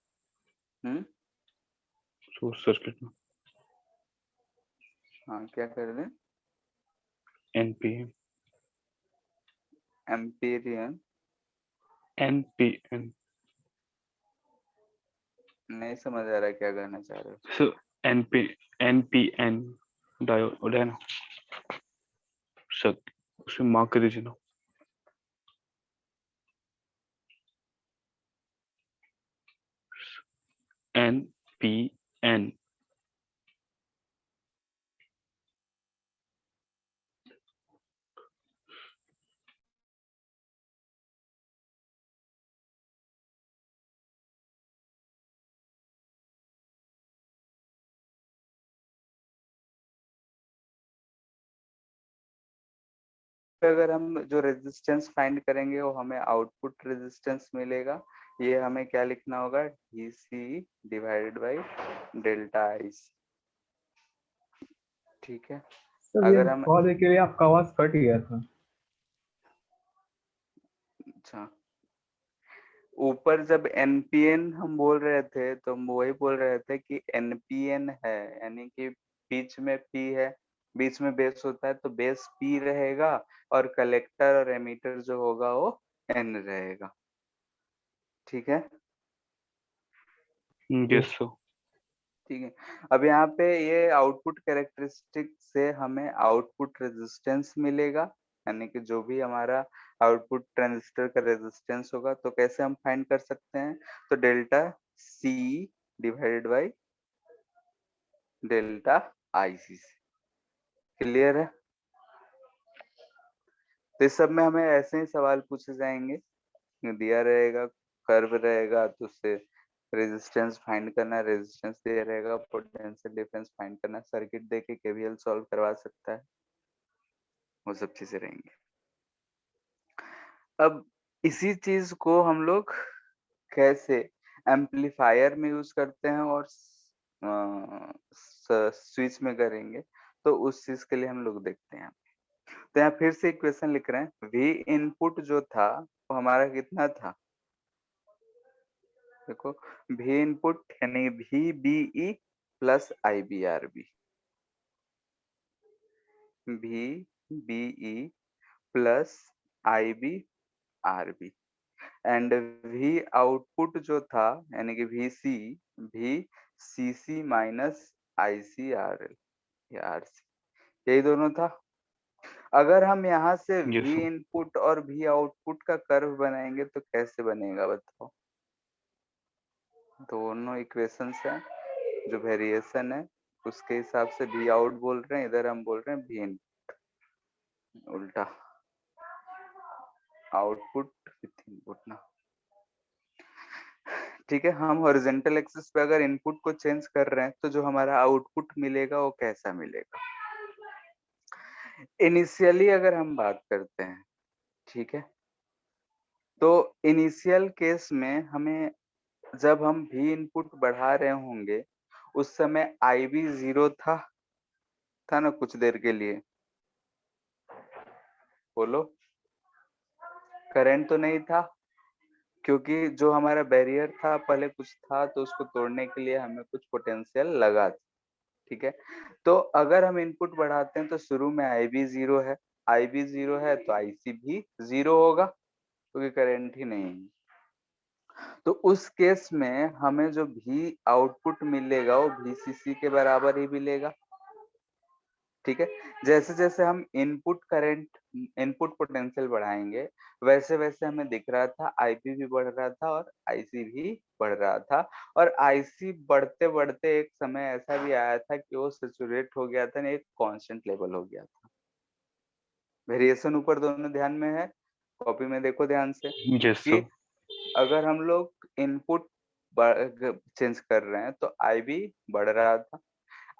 हम्म सोर्स सर्किट में। हाँ क्या कर दें, NPN एम्पीरियन NPN नहीं समझ आ रहा क्या कहना चाह रहे हो। सर NPN डायोड है ना सर, उसमें मार्क कर दीजिए ना। NPN अगर हम जो रेजिस्टेंस फाइंड करेंगे वो हमें आउटपुट रेजिस्टेंस मिलेगा, ये हमें क्या लिखना होगा, DC divided by delta IC। ठीक है, सर ये अगर हम बहुत के लिए आपका आवाज कट गया था। अच्छा ऊपर जब NPN हम बोल रहे थे तो हम वही बोल रहे थे कि NPN है, यानी कि बीच में P है, बीच में बेस होता है तो बेस P रहेगा और कलेक्टर और एमीटर जो होगा वो N रहेगा। ठीक है, यस सर। ठीक है। अब यहाँ पे ये आउटपुट कैरेक्टरिस्टिक से हमें आउटपुट रेजिस्टेंस मिलेगा, यानी कि जो भी हमारा आउटपुट ट्रांजिस्टर का रेजिस्टेंस होगा, तो कैसे हम फाइंड कर सकते हैं, तो delta C divided by delta IC से। क्लियर है, तो इस सब में हमें ऐसे ही सवाल पूछे जाएंगे, दिया रहेगा कर्व रहेगा तो उससे रेजिस्टेंस फाइंड करना, रेजिस्टेंस दिया रहेगा, पोटेंशियल डिफरेंस फाइंड करना, सर्किट देके KVL सॉल्व करवा सकता है, वो सब चीजें रहेंगी। अब इसी चीज को हम लोग कैसे एम्पलीफायर में यूज करते हैं और स्विच में करेंगे, तो उस चीज के लिए हम लोग देखते हैं। तो यहाँ फिर से इक्वेशन लिख रहे हैं, V इनपुट जो था वो हमारा कितना था, देखो V इनपुट यानी VBE plus IBRB, VBE plus IBRB and V output जो था यानी कि VCC माइनस ICRL या RC, यही दोनों था। अगर हम यहाँ से यस V सर। इनपुट और V आउटपुट का कर्व बनाएंगे तो कैसे बनेगा बताओ, दोनों इक्वेशंस है, जो वेरिएशन है उसके हिसाब से V आउट बोल रहे हैं, इधर हम बोल रहे हैं V इन, उल्टा आउटपुट विथ इनपुट ना। ठीक है, हम हॉरिजॉन्टल एक्सिस पे अगर इनपुट को चेंज कर रहे हैं तो जो हमारा आउटपुट मिलेगा वो कैसा मिलेगा। इनिशियली अगर हम बात करते हैं, ठीक है, तो इनिशियल केस में हमें जब हम V इनपुट बढ़ा रहे होंगे उस समय IB 0 था ना कुछ देर के लिए, बोलो करंट तो नहीं था, क्योंकि जो हमारा बैरियर था पहले कुछ था तो उसको तोड़ने के लिए हमें कुछ पोटेंशियल लगा था। ठीक है, तो अगर हम इनपुट बढ़ाते हैं तो शुरू में IB 0 है, IB 0 है तो IC भी 0 होगा क्योंकि करंट ही नहीं है। तो उस केस में हमें जो V आउटपुट मिलेगा वो VCC के बराबर ही मिलेगा। ठीक है, जैसे जैसे हम इनपुट करंट इनपुट पोटेंशियल बढ़ाएंगे वैसे वैसे हमें दिख रहा था IB भी बढ़ रहा था और IC भी बढ़ रहा था, और IC बढ़ते बढ़ते एक समय ऐसा भी आया था कि वो सैचुरेट हो गया था, एक कांस्टेंट लेवल हो गया था। वेरिएशन ऊपर दोनों ध्यान में है, कॉपी में देखो ध्यान से यस कि सर। अगर हम लोग इनपुट चेंज कर रहे हैं तो IB बढ़ रहा था,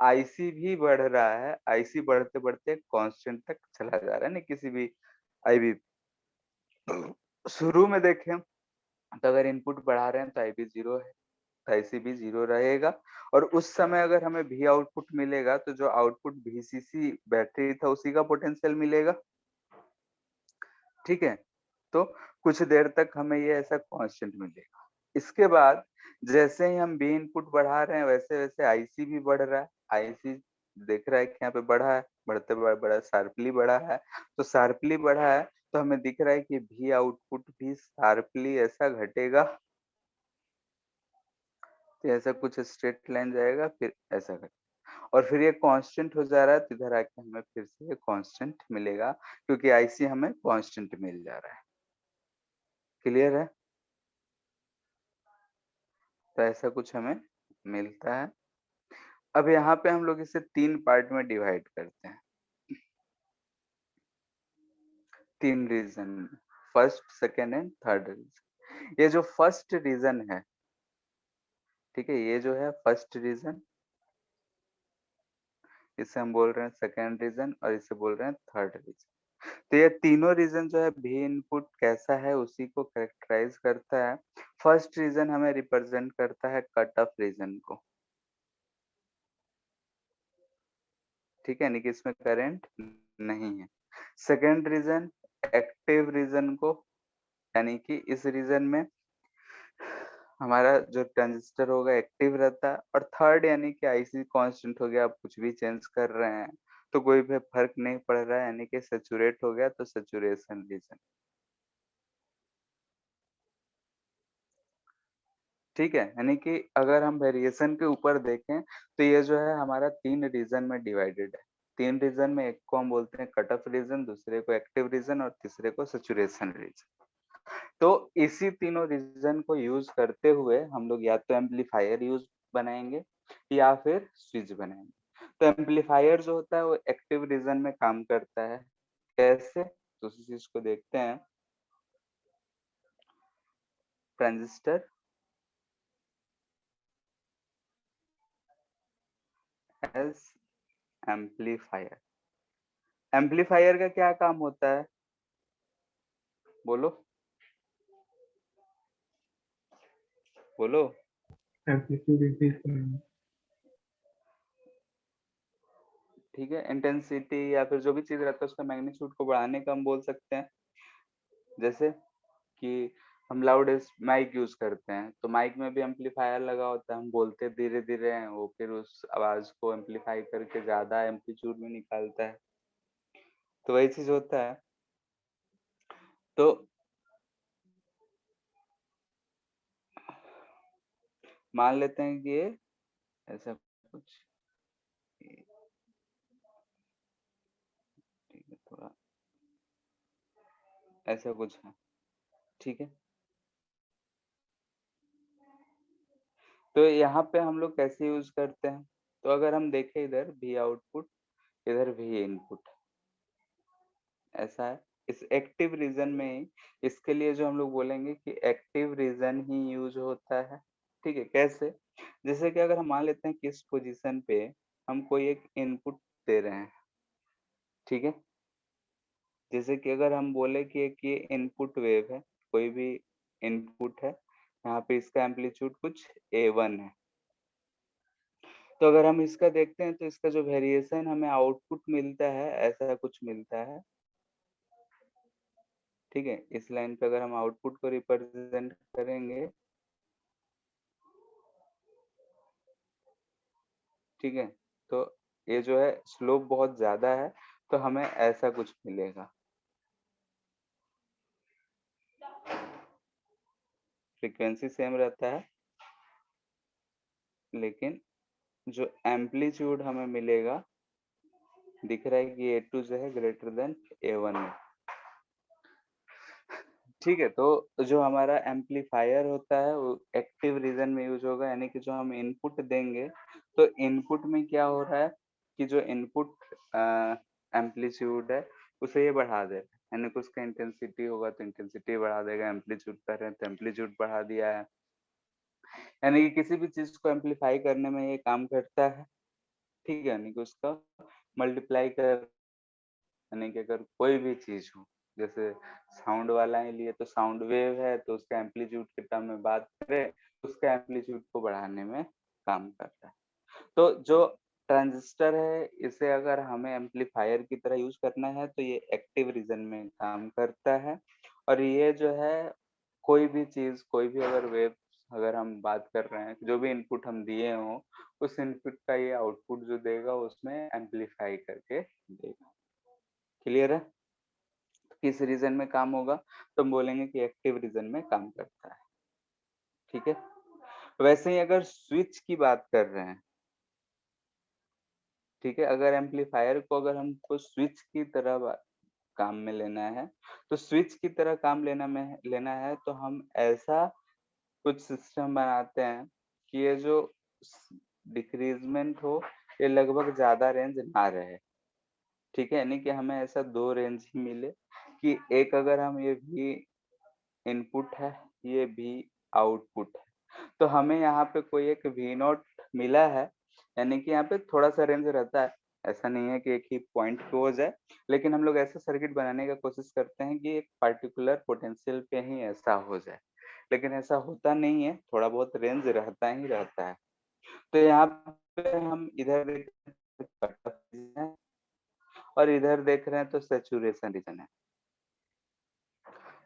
IC भी बढ़ रहा है, IC बढ़ते बढ़ते कांस्टेंट तक चला जा रहा है, नहीं किसी भी IB शुरू में देखें तो अगर इनपुट बढ़ा रहे हैं तो IB 0 है, तो IC भी 0 रहेगा। और उस समय अगर हमें V आउटपुट मिलेगा तो जो आउटपुट VCC बैटरी था उसी का पोटेंशियल मिलेगा, ठीक है। तो कुछ देर तक हमें ये ऐसा कांस्टेंट मिलेगा। इसके बाद जैसे ही हम B इनपुट बढ़ा रहे हैं वैसे वैसे IC भी बढ़ रहा है। IC देख रहा है कि यहाँ पे बढ़ा है, बढ़ते बड़ा शार्पली बढ़ा है। तो शार्पली बढ़ा है तो हमें दिख रहा है कि V आउटपुट भी शार्पली ऐसा घटेगा, तो ऐसा कुछ स्ट्रेट लाइन जाएगा, फिर ऐसा घटेगा और फिर ये कांस्टेंट हो जा रहा है, तो इधर आके हमें फिर से ये कांस्टेंट मिलेगा क्योंकि IC हमें कांस्टेंट मिल जा रहा है। क्लियर है? तो ऐसा कुछ हमें मिलता है। अब यहाँ पे हम लोग इसे 3 पार्ट में डिवाइड करते हैं, 3 रीजन में, first, second and third region. ये जो फर्स्ट रीजन है, ठीक है, ये जो है फर्स्ट रीजन, इसे हम बोल रहे हैं सेकेंड रीजन और इसे बोल रहे हैं थर्ड रीजन। तो ये तीनों रीजन जो है भी इनपुट कैसा है उसी को कैरेक्टराइज करता है। फर्स्ट रीजन हमें रिप्रेजेंट करता है कट ऑफ रीजन को, ठीक है, यानी कि इसमें करंट नहीं है। सेकेंड रीजन एक्टिव रीजन को, यानी कि इस रीजन में हमारा जो ट्रांजिस्टर होगा एक्टिव रहता है। और थर्ड यानी कि IC कांस्टेंट हो गया, आप कुछ भी चेंज कर रहे हैं तो कोई भी फर्क नहीं पड़ रहा है, यानी कि सैचुरेट हो गया, तो सैचुरेशन रीजन, ठीक है। यानी कि अगर हम वेरिएशन के ऊपर देखें तो ये जो है हमारा 3 रीजन में डिवाइडेड है। 3 रीजन में एक को हम बोलते हैं कट ऑफ रीजन, दूसरे को एक्टिव रीजन और तीसरे को सैचुरेशन रीजन। तो इसी तीनों रीजन को यूज करते हुए हम लोग या तो एम्पलीफायर यूज बनाएंगे या फिर स्विच बनाएंगे। तो एम्पलीफायर जो होता है वो एक्टिव रीजन में काम करता है। कैसे? तो उसी चीज को देखते हैं। ट्रांजिस्टर एज एम्पलीफायर, एम्पलीफायर का क्या काम होता है बोलो, बोलो। एम्पलीट्यूड इंक्रीज करना। ठीक है, इंटेंसिटी या फिर जो भी चीज रहता है उसका मैग्नीट्यूड को बढ़ाने का हम बोल सकते हैं। जैसे कि हम लाउड माइक यूज करते हैं तो माइक में भी एम्पलीफायर लगा होता है, हम बोलते धीरे धीरे हैं, वो फिर उस आवाज को एम्पलीफाई करके ज्यादा एम्पलीट्यूड में निकालता है। तो वही चीज होता है। तो मान लेते हैं कि ये ऐसा कुछ, ठीक है, थोड़ा ऐसा कुछ है, ठीक है। तो यहाँ पे हम लोग कैसे यूज करते हैं, तो अगर हम देखें इधर भी आउटपुट, इधर भी इनपुट, ऐसा है। इस एक्टिव रीजन में ही, इसके लिए जो हम लोग बोलेंगे कि एक्टिव रीजन ही यूज होता है, ठीक है। कैसे? जैसे कि अगर हम मान लेते हैं कि इस पोजीशन पे हम कोई एक इनपुट दे रहे हैं, ठीक है। जैसे कि अगर हम बोले कि एक ये इनपुट वेव है, कोई भी इनपुट है, यहाँ पे इसका एम्पलीट्यूड कुछ A1 है। तो अगर हम इसका देखते हैं तो इसका जो वेरिएशन हमें आउटपुट मिलता है ऐसा कुछ मिलता है, ठीक है। इस लाइन पे अगर हम आउटपुट को रिप्रेजेंट करेंगे, ठीक है, तो ये जो है स्लोप बहुत ज्यादा है, तो हमें ऐसा कुछ मिलेगा। फ्रीक्वेंसी सेम रहता है लेकिन जो एम्पलीट्यूड हमें मिलेगा, दिख रहा है कि A2 जो है ग्रेटर देन A1 है, ठीक है। तो जो हमारा एम्पलीफायर होता है वो एक्टिव रीजन में यूज होगा, यानी कि जो हम इनपुट देंगे तो इनपुट में क्या हो रहा है कि जो इनपुट एम्पलीट्यूड है उसे ये बढ़ा दे रहा है, यानी कि उसका इंटेंसिटी होगा तो इंटेंसिटी बढ़ा देगा, एम्पलीट्यूड कर रहे हैं तो एम्पलीट्यूड बढ़ा दिया है। यानी कि किसी भी चीज को एम्पलीफाई करने में ये काम करता है, ठीक है, यानी कि उसका मल्टीप्लाई कर, यानी कि अगर कोई भी चीज हो, जैसे साउंड वाला ही लिए तो साउंड वेव है तो उसका एम्पलीट्यूड के टर्म में बात करें तो उसका एम्पलीट्यूड को बढ़ाने में काम करता है। तो जो ट्रांजिस्टर है इसे अगर हमें एम्पलीफायर की तरह यूज करना है तो ये एक्टिव रीजन में काम करता है। और ये जो है कोई भी चीज, कोई भी अगर वेव, अगर हम बात कर रहे हैं, जो भी इनपुट हम दिए हो उस इनपुट का ये आउटपुट जो देगा उसमें एम्पलीफाई करके देगा। क्लियर है? किस रीजन में काम होगा तो हम बोलेंगे कि एक्टिव रीजन में काम करता है। ठीक है, वैसे ही अगर स्विच की बात कर रहे हैं, ठीक है, अगर एम्पलीफायर को अगर हमको स्विच की तरह काम में लेना है तो स्विच की तरह काम लेना है तो हम ऐसा कुछ सिस्टम बनाते हैं कि ये जो डिक्रीजमेंट हो ये लगभग ज्यादा रेंज ना रहे। ठीक है, यानी कि हमें ऐसा दो रेंज ही मिले कि एक अगर हम ये भी इनपुट है, ये भी आउटपुट है, तो हमें यहाँ पे कोई एक वी नॉट मिला है, यानी कि यहाँ पे थोड़ा सा रेंज रहता है। ऐसा नहीं है कि एक ही पॉइंट पे हो जाए, लेकिन हम लोग ऐसा सर्किट बनाने का कोशिश करते हैं कि एक पर्टिकुलर पोटेंशियल पे ही ऐसा हो जाए, लेकिन ऐसा होता नहीं है, थोड़ा बहुत रेंज रहता ही रहता है। तो यहाँ पे हम इधर देख रहे हैं कट ऑफ रीजन है और इधर देख रहे हैं तो सैचुरेशन रीजन है।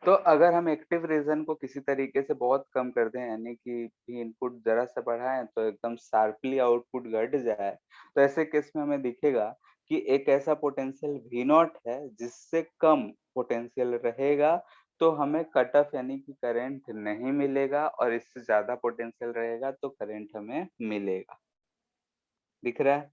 तो अगर हम एक्टिव रीजन को किसी तरीके से बहुत कम कर दें, यानी कि भी इनपुट जरा सा बढ़ाएं तो एकदम शार्पली आउटपुट घट जाए, तो ऐसे केस में हमें दिखेगा कि एक ऐसा पोटेंशियल वी नॉट है जिससे कम पोटेंशियल रहेगा, तो हमें कट ऑफ यानी कि करंट नहीं मिलेगा, और इससे ज्यादा पोटेंशियल रहेगा तो करंट हमें मिलेगा। दिख रहा है?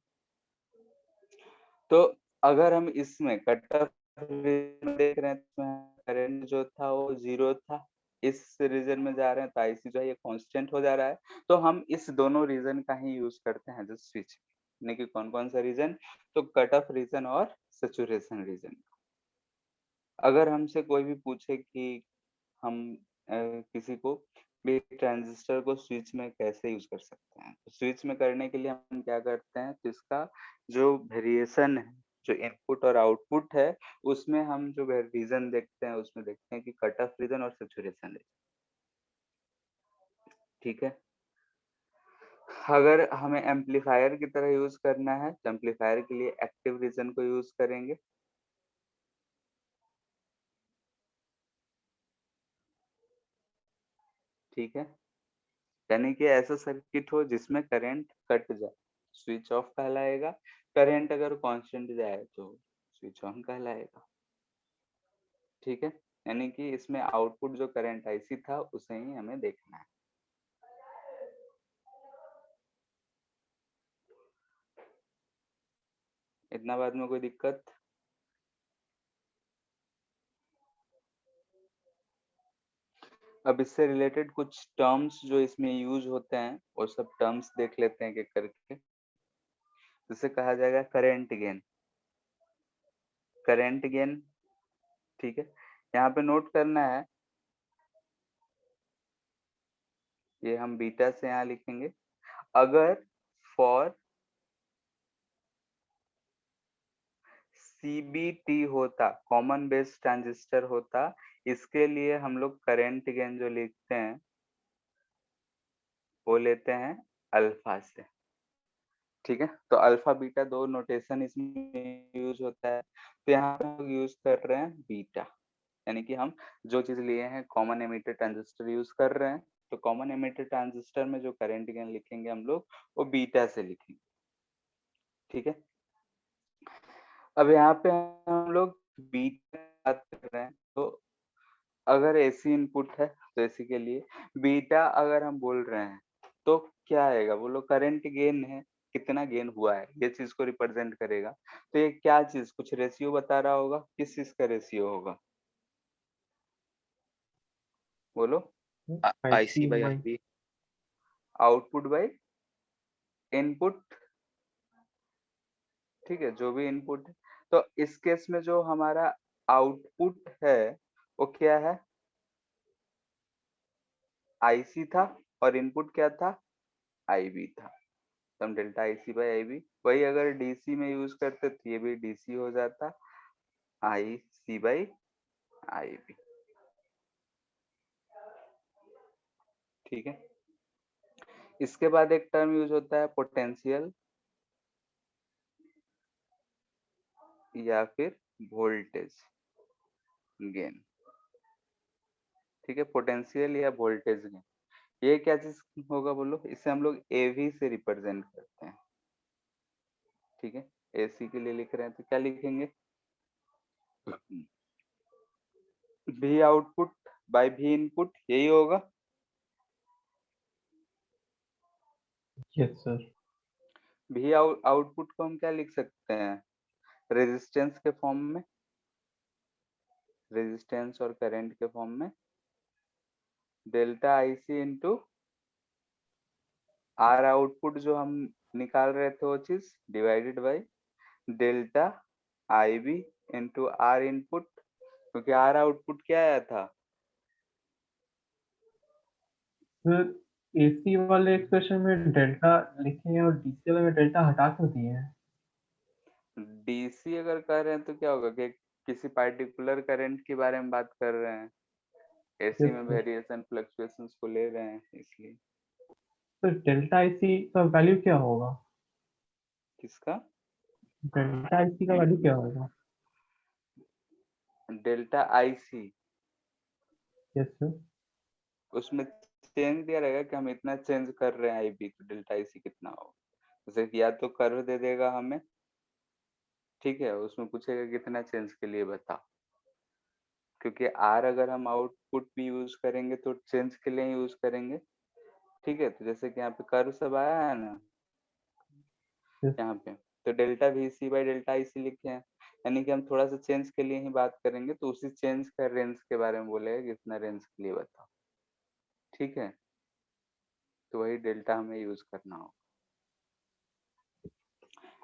तो अगर हम इसमें कट ऑफ देख रहे हैं तो करंट जो था वो 0 था, इस रीजन में जा रहे हैं तो आईसी जो है ये कांस्टेंट हो जा रहा है। तो हम इस दोनों रीजन का ही यूज करते हैं जो स्विच, यानी कि कौन कौन सा रीजन, तो कट ऑफ रीजन और सैचुरेशन रीजन। अगर हमसे कोई भी पूछे कि हम किसी को भी ट्रांजिस्टर को स्विच में कैसे यूज कर सकते हैं, तो स्विच में करने के लिए हम क्या करते हैं, तो इसका जो वेरिएशन है, जो इनपुट और आउटपुट है, उसमें हम जो रीजन देखते हैं उसमें देखते हैं कि कट ऑफ रीजन और सैचुरेशन रीजन। ठीक है, अगर हमें एम्पलीफायर की तरह यूज करना है तो एम्पलीफायर के लिए एक्टिव रीजन को यूज करेंगे। ठीक है, यानी कि ऐसा सर्किट हो जिसमें करंट कट जाए, स्विच ऑफ कहलाएगा। करंट अगर कांस्टेंट जाए तो स्विच ऑन कहलाएगा। ठीक है, यानी कि इसमें आउटपुट जो करंट आईसी था उसे ही हमें देखना है। इतना बाद में कोई दिक्कत? अब इससे रिलेटेड कुछ टर्म्स जो इसमें यूज होते हैं वो सब टर्म्स देख लेते हैं कि करके। जिसे कहा जाएगा करंट गेन। करंट गेन, ठीक है, यहाँ पे नोट करना है, ये हम बीटा से यहाँ लिखेंगे। अगर फॉर सीबीटी होता, कॉमन बेस ट्रांजिस्टर होता, इसके लिए हम लोग करंट गेन जो लिखते हैं वो लेते हैं अल्फा से। ठीक है, तो अल्फा बीटा दो नोटेशन इसमें यूज होता है, तो यहाँ पे हम यूज कर रहे हैं बीटा, यानी कि हम जो चीज लिए हैं कॉमन एमिटर ट्रांजिस्टर यूज कर रहे हैं, तो कॉमन एमिटर ट्रांजिस्टर में जो करंट गेन लिखेंगे हम लोग वो बीटा से लिखेंगे। ठीक है, अब यहाँ पे हम लोग बीटा बात कर रहे हैं, तो अगर एसी इनपुट है तो एसी के लिए बीटा अगर हम बोल रहे हैं तो क्या आएगा, बोलो करंट गेन है, कितना गेन हुआ है ये चीज को रिप्रेजेंट करेगा। तो ये क्या चीज, कुछ रेशियो बता रहा होगा, किस चीज का रेशियो होगा, बोलो। IC by IB. Output by input. ठीक है, जो भी इनपुट है, तो इस केस में जो हमारा आउटपुट है वो क्या है, आईसी था, और इनपुट क्या था, आईबी था। तो हम डेल्टा आईसी बाई आईबी, वही अगर डीसी में यूज करते तो ये भी डीसी हो जाता, आईसी बाई आईबी। ठीक है। इसके बाद एक टर्म यूज होता है पोटेंशियल या फिर वोल्टेज गेन। ठीक है, पोटेंशियल या वोल्टेज गेन, ये क्या चीज होगा बोलो, इसे हम लोग एवी से रिप्रेजेंट करते हैं। ठीक है, एसी के लिए लिख रहे हैं तो क्या लिखेंगे, we output by we input, यही होगा। Yes sir. वी आउटपुट को हम क्या लिख सकते हैं, रेजिस्टेंस के फॉर्म में, रेजिस्टेंस और करंट के फॉर्म में, delta IC into R output जो हम निकाल रहे थे वो चीज divided by delta IB into R input, क्योंकि आर आउटपुट क्या आया था, सर एसी वाले एक्सप्रेशन में डेल्टा लिखे हैं और डीसी वाले में डेल्टा हटा क्यों दिए हैं? डीसी अगर कर रहे हैं तो क्या होगा कि किसी पार्टिकुलर करंट के बारे में बात कर रहे हैं, एसी में वेरिएशन फ्लक्चुएशंस को ले रहे हैं इसलिए। तो डेल्टा आईसी का वैल्यू क्या होगा? किसका, डेल्टा आईसी का वैल्यू क्या होगा? Delta IC, yes sir. उसमें चेंज दिया रहेगा कि हम इतना चेंज कर रहे हैं आईबी, तो डेल्टा आईसी कितना होगा, जैसे कि या तो कर्व दे देगा हमें, ठीक है, उसमें पूछेगा कितना चेंज के लिए बताओ, क्योंकि आर अगर हम आउटपुट भी यूज करेंगे तो चेंज के लिए ही यूज करेंगे। ठीक है, तो जैसे कि यहाँ पे कर्व सब आया है ना, यहाँ पे तो delta V C by delta I C लिखे हैं, यानी कि हम थोड़ा सा चेंज के लिए ही बात करेंगे, तो उसी चेंज का रेंज के बारे में बोलेगा कितना रेंज के लिए बताओ। ठीक है, तो वही डेल्टा हमें यूज करना होगा।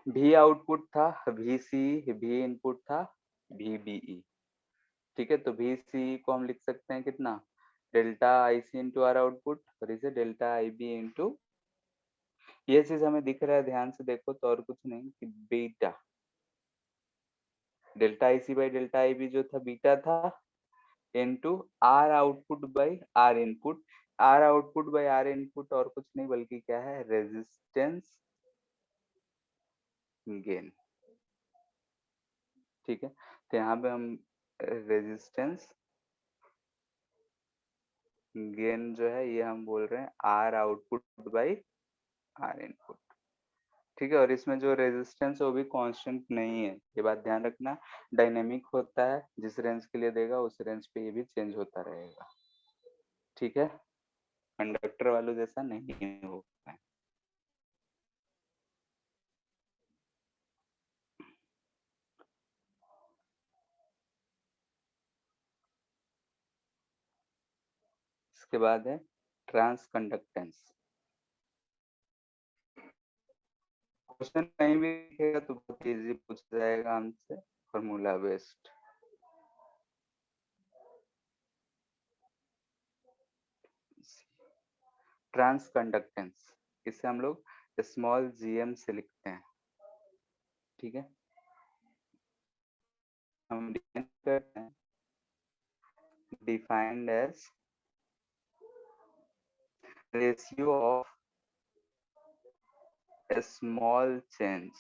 भी आउटपुट था, वी सी, भी इनपुट था, भी बीई। ठीक है, तो भी सी को हम लिख सकते हैं कितना, delta I C into R output, और इसे डेल्टा आई बी इंटू, ये चीज हमें दिख रहा है ध्यान से देखो तो, और कुछ नहीं कि beta, delta I C by delta I B जो था बीटा था, into R output by R input, R output by R input और कुछ नहीं बल्कि क्या है, रेजिस्टेंस गेन। ठीक है, तो यहाँ पे हम रेजिस्टेंस गेन जो है ये हम बोल रहे हैं R output by R input. ठीक है, और इसमें जो रेजिस्टेंस है वो भी कांस्टेंट नहीं है, ये बात ध्यान रखना, डायनेमिक होता है, जिस रेंज के लिए देगा उस रेंज पे ये भी चेंज होता रहेगा। ठीक है, कंडक्टर वालों जैसा नहीं होगा। इसके बाद है ट्रांस कंडक्टेंस। क्वेश्चन कहीं भी दिखेगा तो बहुत इजी पूछ जाएगा हमसे, फॉर्मूला बेस्ड। ट्रांस कंडक्टेंस, इसे हम लोग स्मॉल जीएम से लिखते हैं। ठीक है, हम डिफाइन करते हैं, defined as ratio of a small change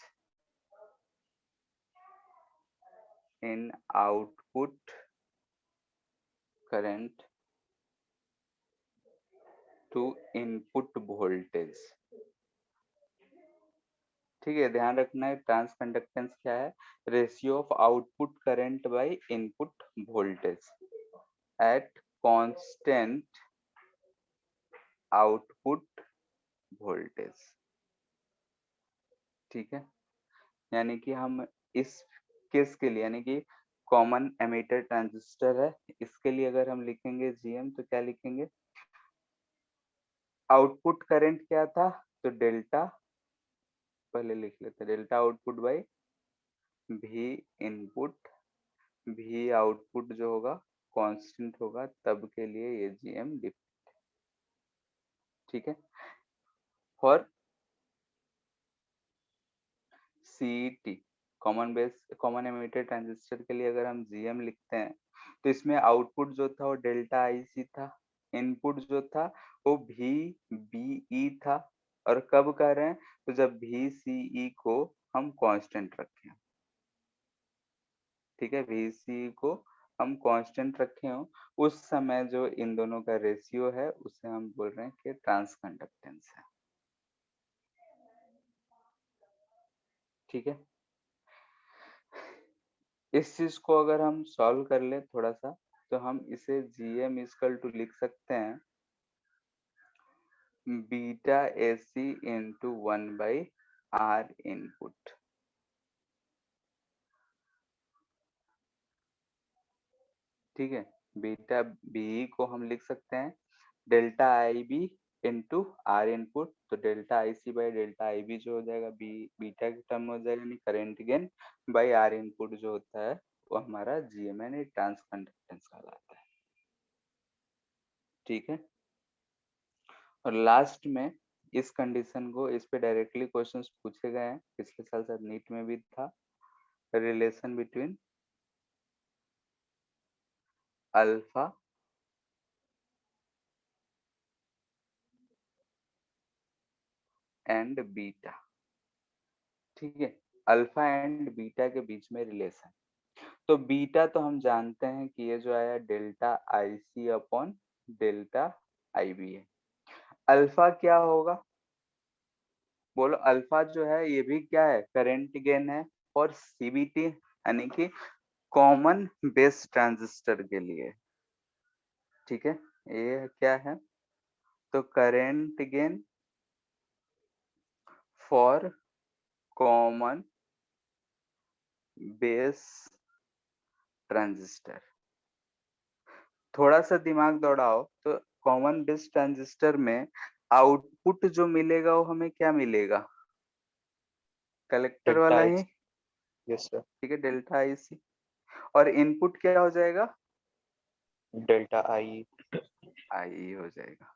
in output current to input voltage। ठीक है, ध्यान रखना है ट्रांस कंडक्टेंस क्या है, ratio of output current by input voltage at constant output voltage. ठीक है, यानी कि हम इस केस के लिए, यानी कि कॉमन एमिटर ट्रांजिस्टर है, इसके लिए अगर हम लिखेंगे जीएम तो क्या लिखेंगे, आउटपुट करंट क्या था, तो डेल्टा, पहले लिख लेते, delta output by we input, भी आउटपुट जो होगा कांस्टेंट होगा, तब के लिए ये जीएम डिफरेंट। ठीक है। For CET common emitter transistor के लिए अगर हम जीएम लिखते हैं तो इसमें आउटपुट जो था वो डेल्टा आईसी था, इनपुट जो था वो भी बीई था, और कब कर रहे हैं तो जब भी सीई को हम कांस्टेंट रखें। ठीक है, भी सी को हम कांस्टेंट रखे हो उस समय जो इन दोनों का रेशियो है उसे हम बोल रहे हैं कि ट्रांस कंडक्टेंस है। ठीक है, इस चीज को अगर हम सॉल्व कर ले थोड़ा सा तो हम इसे जीएम इक्वल टू लिख सकते हैं beta AC into 1/r input. ठीक है, बीटा बी को हम लिख सकते हैं delta I B into R input, तो delta I C by delta I B जो हो जाएगा बी बीटा की टर्म हो जाएगा, यानी current gain by R input जो होता है वो हमारा जीएम यानी ट्रांस कंडक्टेंस कहलाता है। ठीक है, और लास्ट में इस कंडीशन को, इस पे डायरेक्टली क्वेश्चंस पूछे गए हैं, पिछले साल शायद नीट में भी था, relation between alpha and beta. ठीक है, अल्फा एंड बीटा के बीच में रिलेशन, तो बीटा तो हम जानते हैं कि ये जो आया delta I C upon delta I B है। अल्फा क्या होगा बोलो, अल्फा जो है ये भी क्या है, करंट गेन है, और सीबीटी यानी कि कॉमन बेस ट्रांजिस्टर के लिए। ठीक है, ये क्या है तो current gain for common base transistor. थोड़ा सा दिमाग दौड़ाओ तो कॉमन बेस ट्रांजिस्टर में आउटपुट जो मिलेगा वो हमें क्या मिलेगा, कलेक्टर डेल्टा वाला आई। ही। Yes sir. ठीक है, डेल्टा आई सी, और इनपुट क्या हो जाएगा, डेल्टा आई। आई हो जाएगा।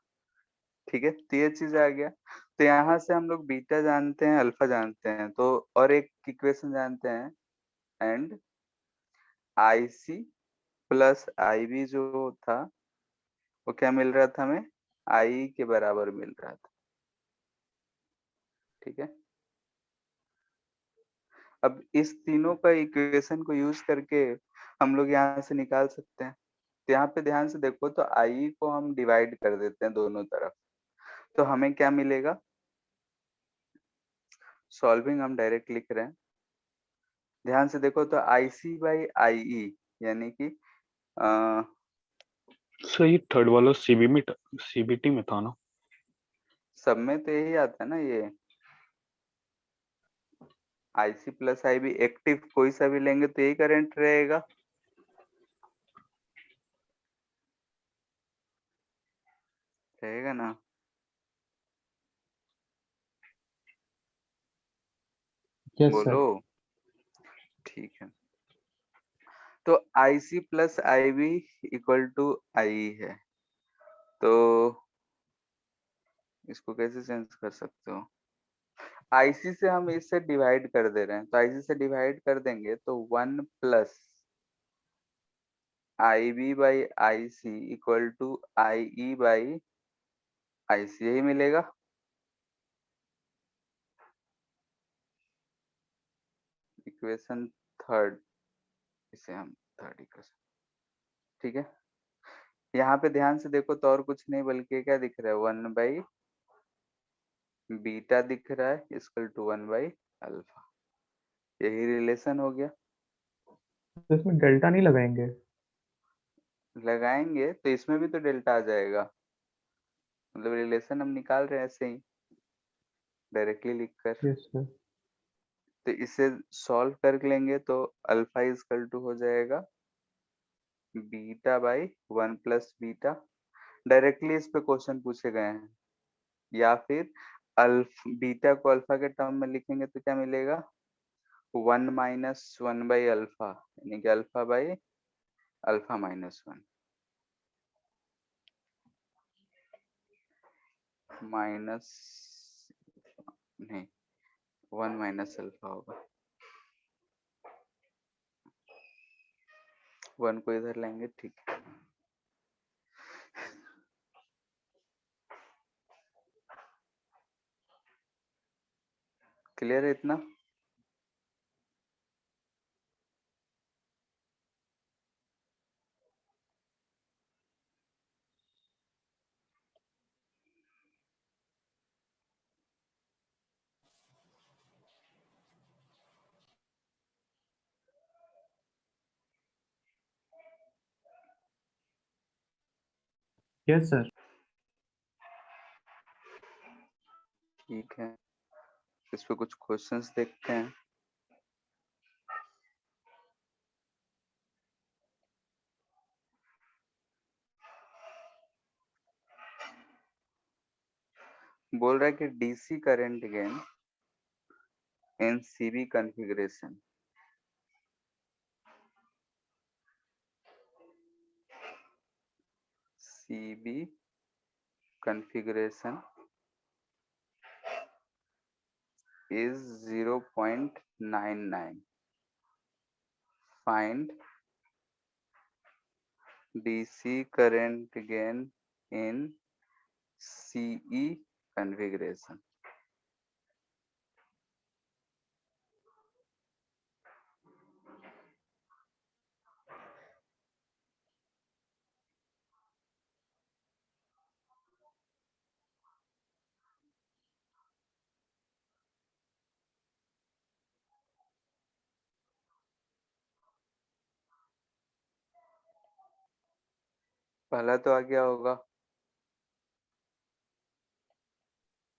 ठीक है, तो ये चीज आ गया, तो यहाँ से हम लोग बीटा जानते हैं, अल्फा जानते हैं, तो और एक इक्वेशन जानते हैं, and I C plus I B जो था वो क्या मिल रहा था हमें, आई के बराबर मिल रहा था। ठीक है, अब इस तीनों का इक्वेशन को यूज करके हम लोग यहाँ से निकाल सकते हैं। तो यहाँ पे ध्यान से देखो तो आई को हम डिवाइड कर देते हैं दोनों तरफ, तो हमें क्या मिलेगा, सॉल्विंग हम डायरेक्ट लिख रहे हैं, ध्यान से देखो तो आई सी बाई आई ई यानी कि सर ये थर्ड वाला सीबीटी में था ना? सब में तो यही आता है ना, ये I C plus I B active कोई सा भी लेंगे तो यही करंट रहेगा। रहेगा ना, बोलो। ठीक है, तो I C plus I B equal to I है, तो इसको कैसे चेंज कर सकते हो, आईसी से हम इससे डिवाइड कर दे रहे हैं, तो आईसी से डिवाइड कर देंगे तो 1 plus I B by I C equal to I E by I C, यही मिलेगा। इक्वेशन थर्ड, इसे हम थर्ड इक्वेशन। ठीक है, यहाँ पे ध्यान से देखो तो और कुछ नहीं बल्कि क्या दिख रहा है, 1 बीटा दिख रहा है इक्वल टू 1 अल्फा, यही रिलेशन हो गया। तो इसमें डेल्टा नहीं लगाएंगे? लगाएंगे तो इसमें भी तो डेल्टा आ जाएगा, मतलब रिलेशन हम निकाल रहे हैं ऐसे ही डायरेक्टली लिखकर। Yes sir. तो इसे सॉल्व कर लेंगे तो अल्फा इक्वल टू हो जाएगा beta by 1 plus beta, directly इस पे क्वेश्चन पूछे गए हैं, या फिर बीटा को अल्फा के टर्म में लिखेंगे तो क्या मिलेगा 1 माइनस 1 बाई अल्फा, यानी कि alpha by alpha minus 1 minus नहीं 1 माइनस अल्फा होगा। 1 को इधर लेंगे, ठीक है। क्लियर है इतना? Yes sir. ठीक है, इस पे कुछ क्वेश्चंस देखते हैं। बोल रहा है कि DC current gain in CB configuration is 0.99. Find DC current gain in CE configuration. पहला तो आ गया होगा।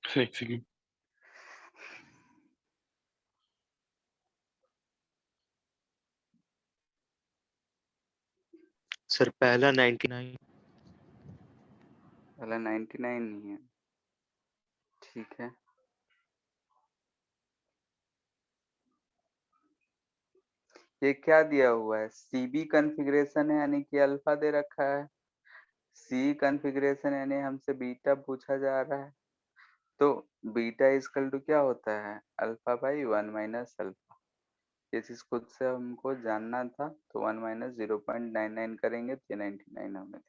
एक सेकंड। सर पहला 99। पहला 99 नहीं है, ठीक है। ये क्या दिया हुआ है? सीबी कॉन्फ़िगरेशन है, यानी कि अल्फा दे रखा है। सी कॉन्फ़िगरेशन यानी हमसे बीटा पूछा जा रहा है, तो बीटा इक्वल टू क्या होता है? Alpha by 1 minus alpha. ये चीज खुद से हमको जानना था, तो 1 माइनस 0.99 करेंगे तो 99 हमें।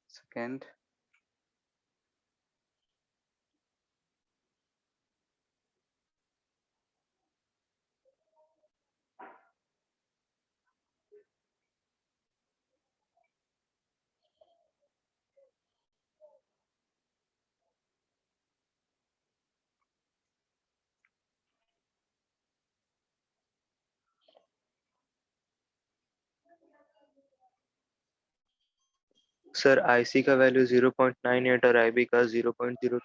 सेकेंड, सर आईसी का वैल्यू 0.98 और आईबी का 0.02।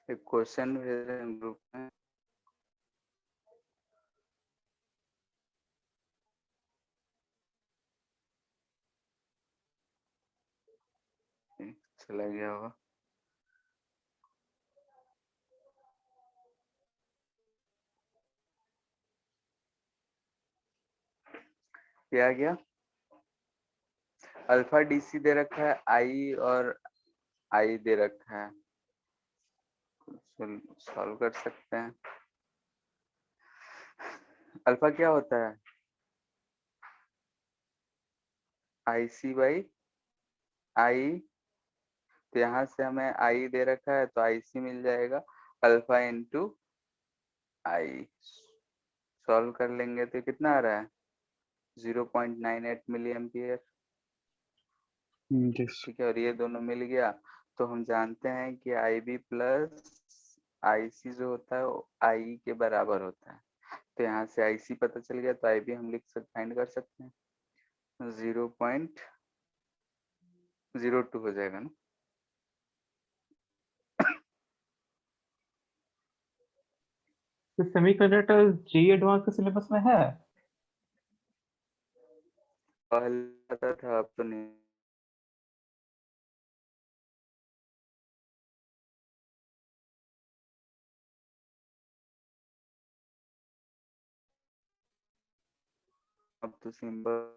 एक क्वेश्चन भेज रहे हैं ग्रुप में। चला गया होगा। क्या गया? अल्फा डीसी दे रखा है, आई और आई दे रखा है, सॉल्व कर सकते हैं। अल्फा क्या होता है? आईसी बाई आई, तो यहाँ से हमें आई दे रखा है तो आईसी मिल जाएगा, अल्फा इंटू आई। सॉल्व कर लेंगे तो कितना आ रहा है? 0.98 मिली एम्पियर। यस। ठीक है, और ये दोनों मिल गया तो हम जानते हैं कि IB प्लस IC जो होता है वो IE के बराबर होता है। तो यहाँ से IC पता चल गया, तो IB हम फाइंड कर सकते हैं, 0.02 हो जाएगा ना। तो सेमीकंडक्टर जेईई एडवांस के सिलेबस में है। पहले आता था, अब तो नहीं। अब तो सिंबल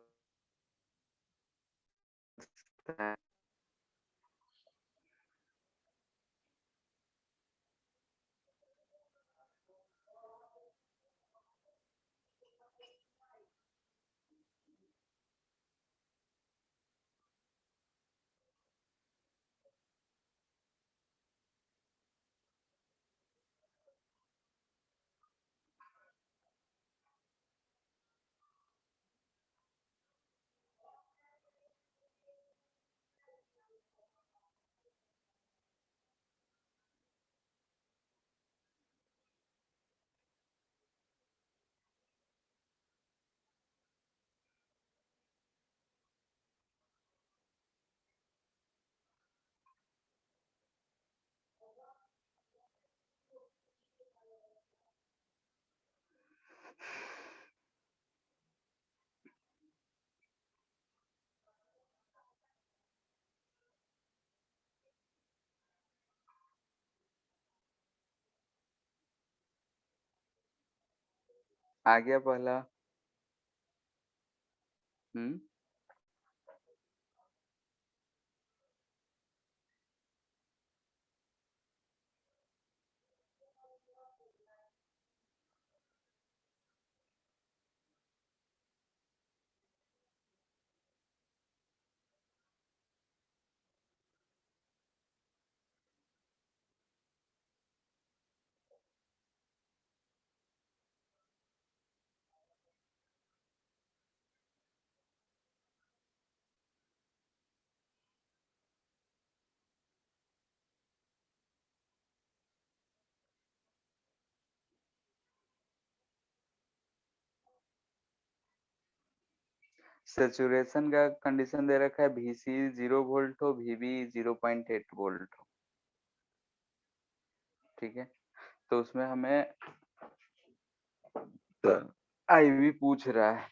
आ गया पहला। सेचुरेशन का कंडीशन दे रखा है, VC 0 वोल्ट हो, VB 0.8 वोल्ट हो। ठीक है, तो उसमें हमें IB पूछ रहा है।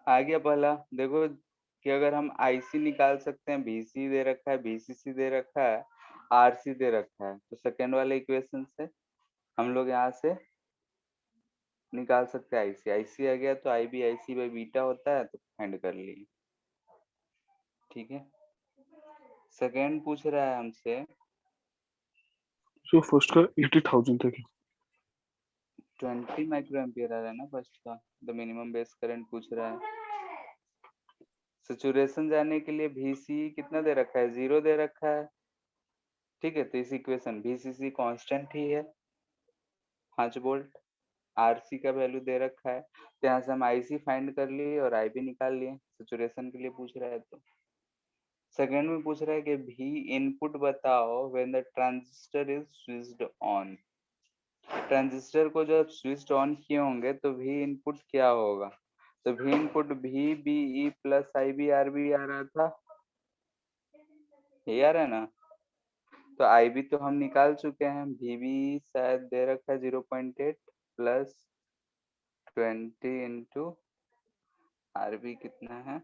आ गया पहला। देखो कि अगर हम IC निकाल सकते हैं, VC दे रखा है, VCC दे रखा है, RC दे रखा है, तो सेकेंड वाले इक्वेशन से हम लोग यहाँ से निकाल सकते हैं आईसी। आईसी आ गया तो आईबी आईसी बाई बीटा होता है, तो फाइंड कर लिए। ठीक है, सेकेंड पूछ रहा है हमसे सो फर्स्ट का 80,000 था क्या? 20 माइक्रो एम्पियर आ रहा है ना फर्स्ट का, तो मिनिमम बेस करंट पूछ रहा है। सैचुरेशन जाने के लिए VC कितना दे रखा है, 0 दे रखा है। ठीक है, तो इस इक्वेशन VCC कांस्टेंट ही है 5 वोल्ट। RC का वैल्यू दे रखा है, तो यहाँ से हम IC फाइंड कर लिए और IB निकाल लिए। सैचुरेशन के लिए पूछ रहा है। तो सेकंड में पूछ रहा है कि V इनपुट बताओ when the transistor is switched on. Transistor को जब स्विच ऑन किए होंगे तो V इनपुट क्या होगा। तो V input VBE plus IBRB आ रहा था, ये आ रहा है ना। तो IB तो हम निकाल चुके हैं, VBE शायद दे रखा है 0.8 प्लस 20 इंटू RB कितना है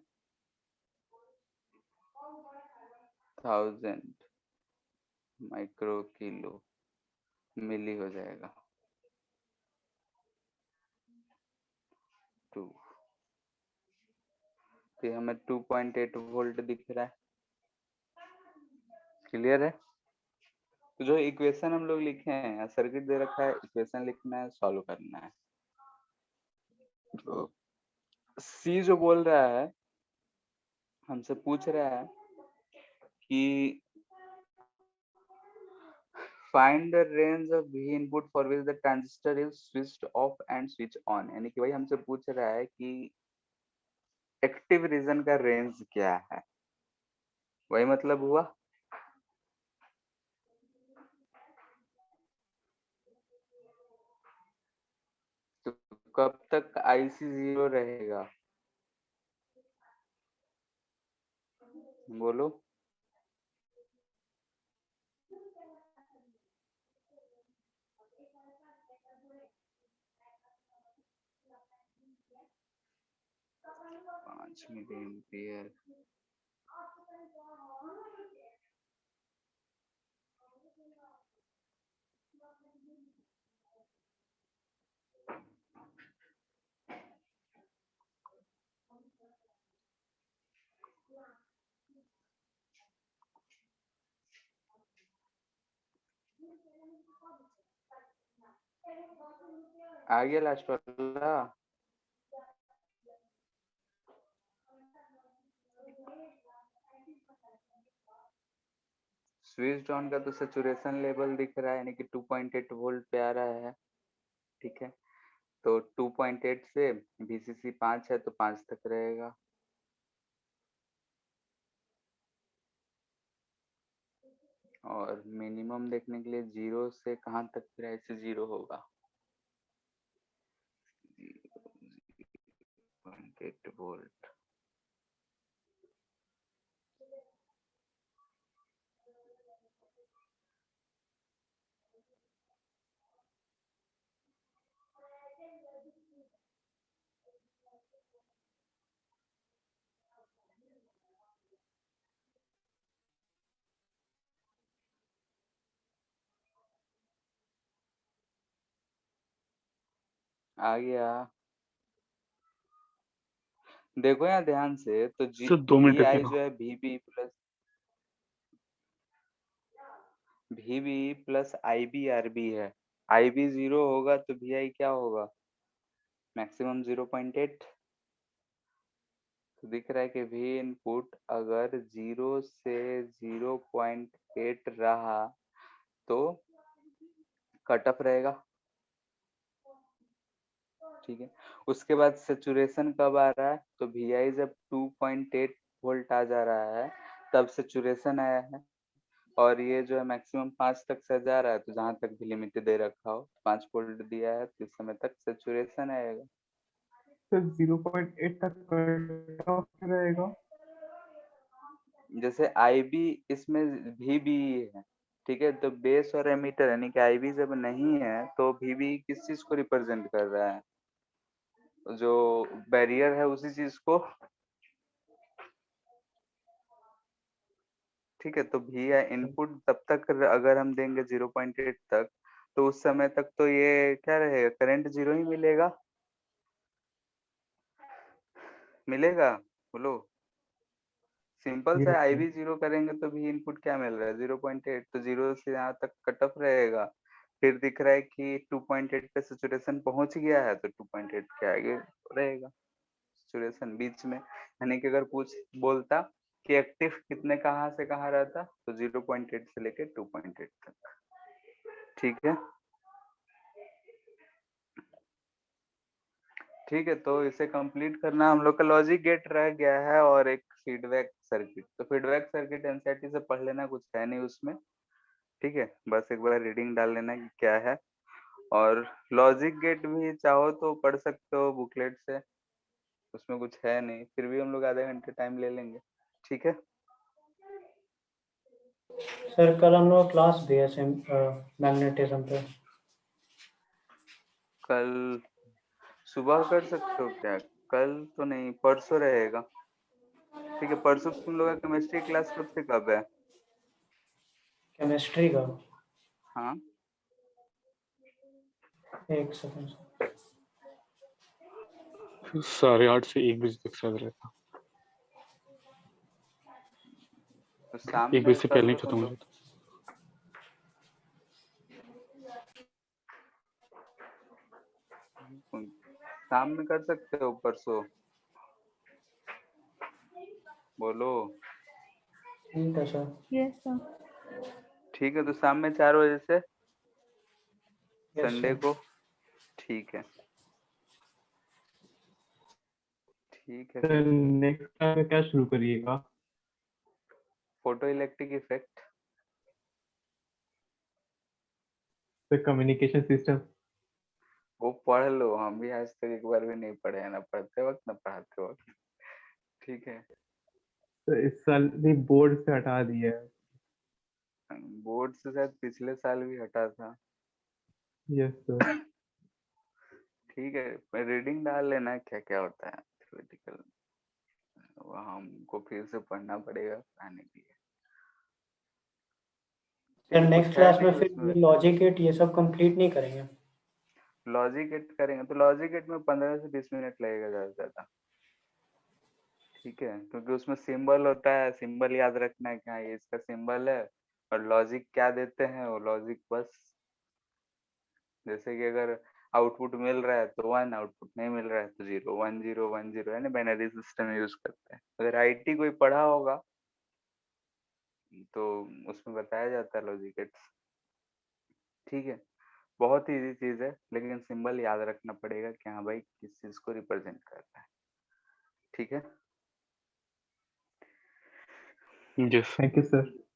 1000 माइक्रो किलो मिली हो जाएगा 2। तो ये हमें 2.8 वोल्ट दिख रहा है। क्लियर है। तो जो इक्वेशन हम लोग लिखे हैं, सर्किट दे रखा है, इक्वेशन लिखना है, सॉल्व करना है। तो सी जो बोल रहा है, हमसे पूछ रहा है कि find the range of V input for which the transistor is switched off and switch on. यानी कि भाई हमसे पूछ रहा है कि एक्टिव रीजन का रेंज क्या है। वही मतलब हुआ। तो कब तक IC 0 रहेगा, बोलो। पांच मिली एम्पियर। आ गया लास्ट वाला। स्विच ऑन का तो सैचुरेशन लेवल दिख रहा है, यानी कि 2.8 वोल्ट पे आ रहा है। ठीक है, तो 2.8 से VCC 5 है तो 5 तक रहेगा। और मिनिमम देखने के लिए 0 से कहाँ तक फिर ऐसे 0 होगा, 0.8 वोल्ट। आ गया। देखो यहाँ ध्यान से, तो सर 2 मिनट VI रखिएगा। जो है VB प्लस IBRB है। IB 0 होगा तो VI क्या होगा, मैक्सिमम 0.8। तो दिख रहा है कि V इनपुट अगर 0 से 0.8 रहा तो कट ऑफ रहेगा। ठीक है, उसके बाद सैचुरेशन कब आ रहा है, तो VI जब 2.8 वोल्ट आ जा रहा है तब सैचुरेशन आया है। और ये जो है मैक्सिमम 5 तक से जा रहा है, तो जहां तक भी लिमिट दे रखा हो 5 वोल्ट दिया है तो इस समय तक सैचुरेशन आएगा। तो 0.8 तक कट ऑफ रहेगा। जैसे IB इसमें VBE है, ठीक है, तो बेस और एमीटर यानी कि IB जब नहीं है तो VBE किस चीज को रिप्रेजेंट कर रहा है, जो बैरियर है उसी चीज को। ठीक है, तो भी इनपुट तब तक अगर हम देंगे 0.8 तक तो उस समय तक तो ये क्या रहेगा, करंट जीरो ही मिलेगा। मिलेगा, बोलो। सिंपल सा Yes, आई sir. भी जीरो करेंगे तो भी इनपुट क्या मिल रहा है, 0.8। तो जीरो से यहाँ तक कट ऑफ रहेगा। फिर दिख रहा है कि 2.8 पे सैचुरेशन पहुंच गया है, तो 2.8 के आगे रहेगा सैचुरेशन बीच में। यानी कि अगर पूछ बोलता कि एक्टिव कितने कहाँ से कहाँ रहता, तो 0.8 से लेके 2.8 तक। ठीक है, ठीक है। तो इसे कंप्लीट करना हम लोग का लॉजिक गेट रह गया है और एक फीडबैक सर्किट। तो फीडबैक सर्किट एनसीईआरटी से पढ़ लेना, कुछ है नहीं उसमें। ठीक है, बस एक बार रीडिंग डाल लेना कि क्या है। और लॉजिक गेट भी चाहो तो पढ़ सकते हो बुकलेट से, उसमें कुछ है नहीं, फिर भी हम लोग आधे घंटे टाइम ले लेंगे। ठीक है, सर कल हम लोग क्लास भी है मैग्नेटिज्म पे। कल सुबह कर सकते हो क्या? कल तो नहीं, परसों रहेगा। ठीक है, परसों तुम लोग का केमिस्ट्री क्लास कब से कब है? केमिस्ट्री का हाँ, 1 सेकंड। 8:30 से 1 बजे तक शायद रहता, तो शाम 1 बजे में से कर पहले ही लो खत्म तुम हो लोग। जाता। शाम में कर सकते हो परसों, बोलो। ठीक है सर। Yes sir. ठीक है, तो शाम में 4 बजे से यस संडे सर। को। ठीक है, ठीक है। सर नेक्स्ट क्लास में क्या शुरू करिएगा? Photo electric effect. Sir communication system. वो पढ़ लो, हम भी आज तक एक बार भी नहीं पढ़े हैं, ना पढ़ते वक्त ना पढ़ाते वक्त। ठीक है, सर इस साल भी बोर्ड से हटा दिया है। बोर्ड से शायद पिछले साल भी हटा था। Yes sir. ठीक है, रीडिंग डाल लेना क्या क्या होता है थ्योरेटिकल, वो हमको फिर से पढ़ना पड़ेगा पढ़ाने के लिए। ठीक सर है, नेक्स्ट कुछ है क्लास में नहीं फिर उसमें। लॉजिक गेट ये सब कंप्लीट नहीं करेंगे? लॉजिक गेट करेंगे तो लॉजिक गेट में 15 से 20 मिनट लगेगा ज्यादा से ज्यादा। ठीक है, क्योंकि उसमें सिंबल होता है, सिंबल याद रखना है कि हाँ ये इसका सिंबल है। और लॉजिक क्या देते हैं, वो लॉजिक बस, जैसे कि अगर आउटपुट मिल रहा है तो 1, आउटपुट नहीं मिल रहा है तो 0, 1 0 1 0, यानी बाइनरी सिस्टम यूज करते हैं। अगर आईटी कोई पढ़ा होगा तो उसमें बताया जाता है लॉजिक गेट्स। ठीक है, बहुत ही इजी चीज है, लेकिन सिंबल याद रखना पड़ेगा कि हाँ भाई किस चीज को रिप्रेजेंट कर रहा है। ठीक है, यस। Thank you sir.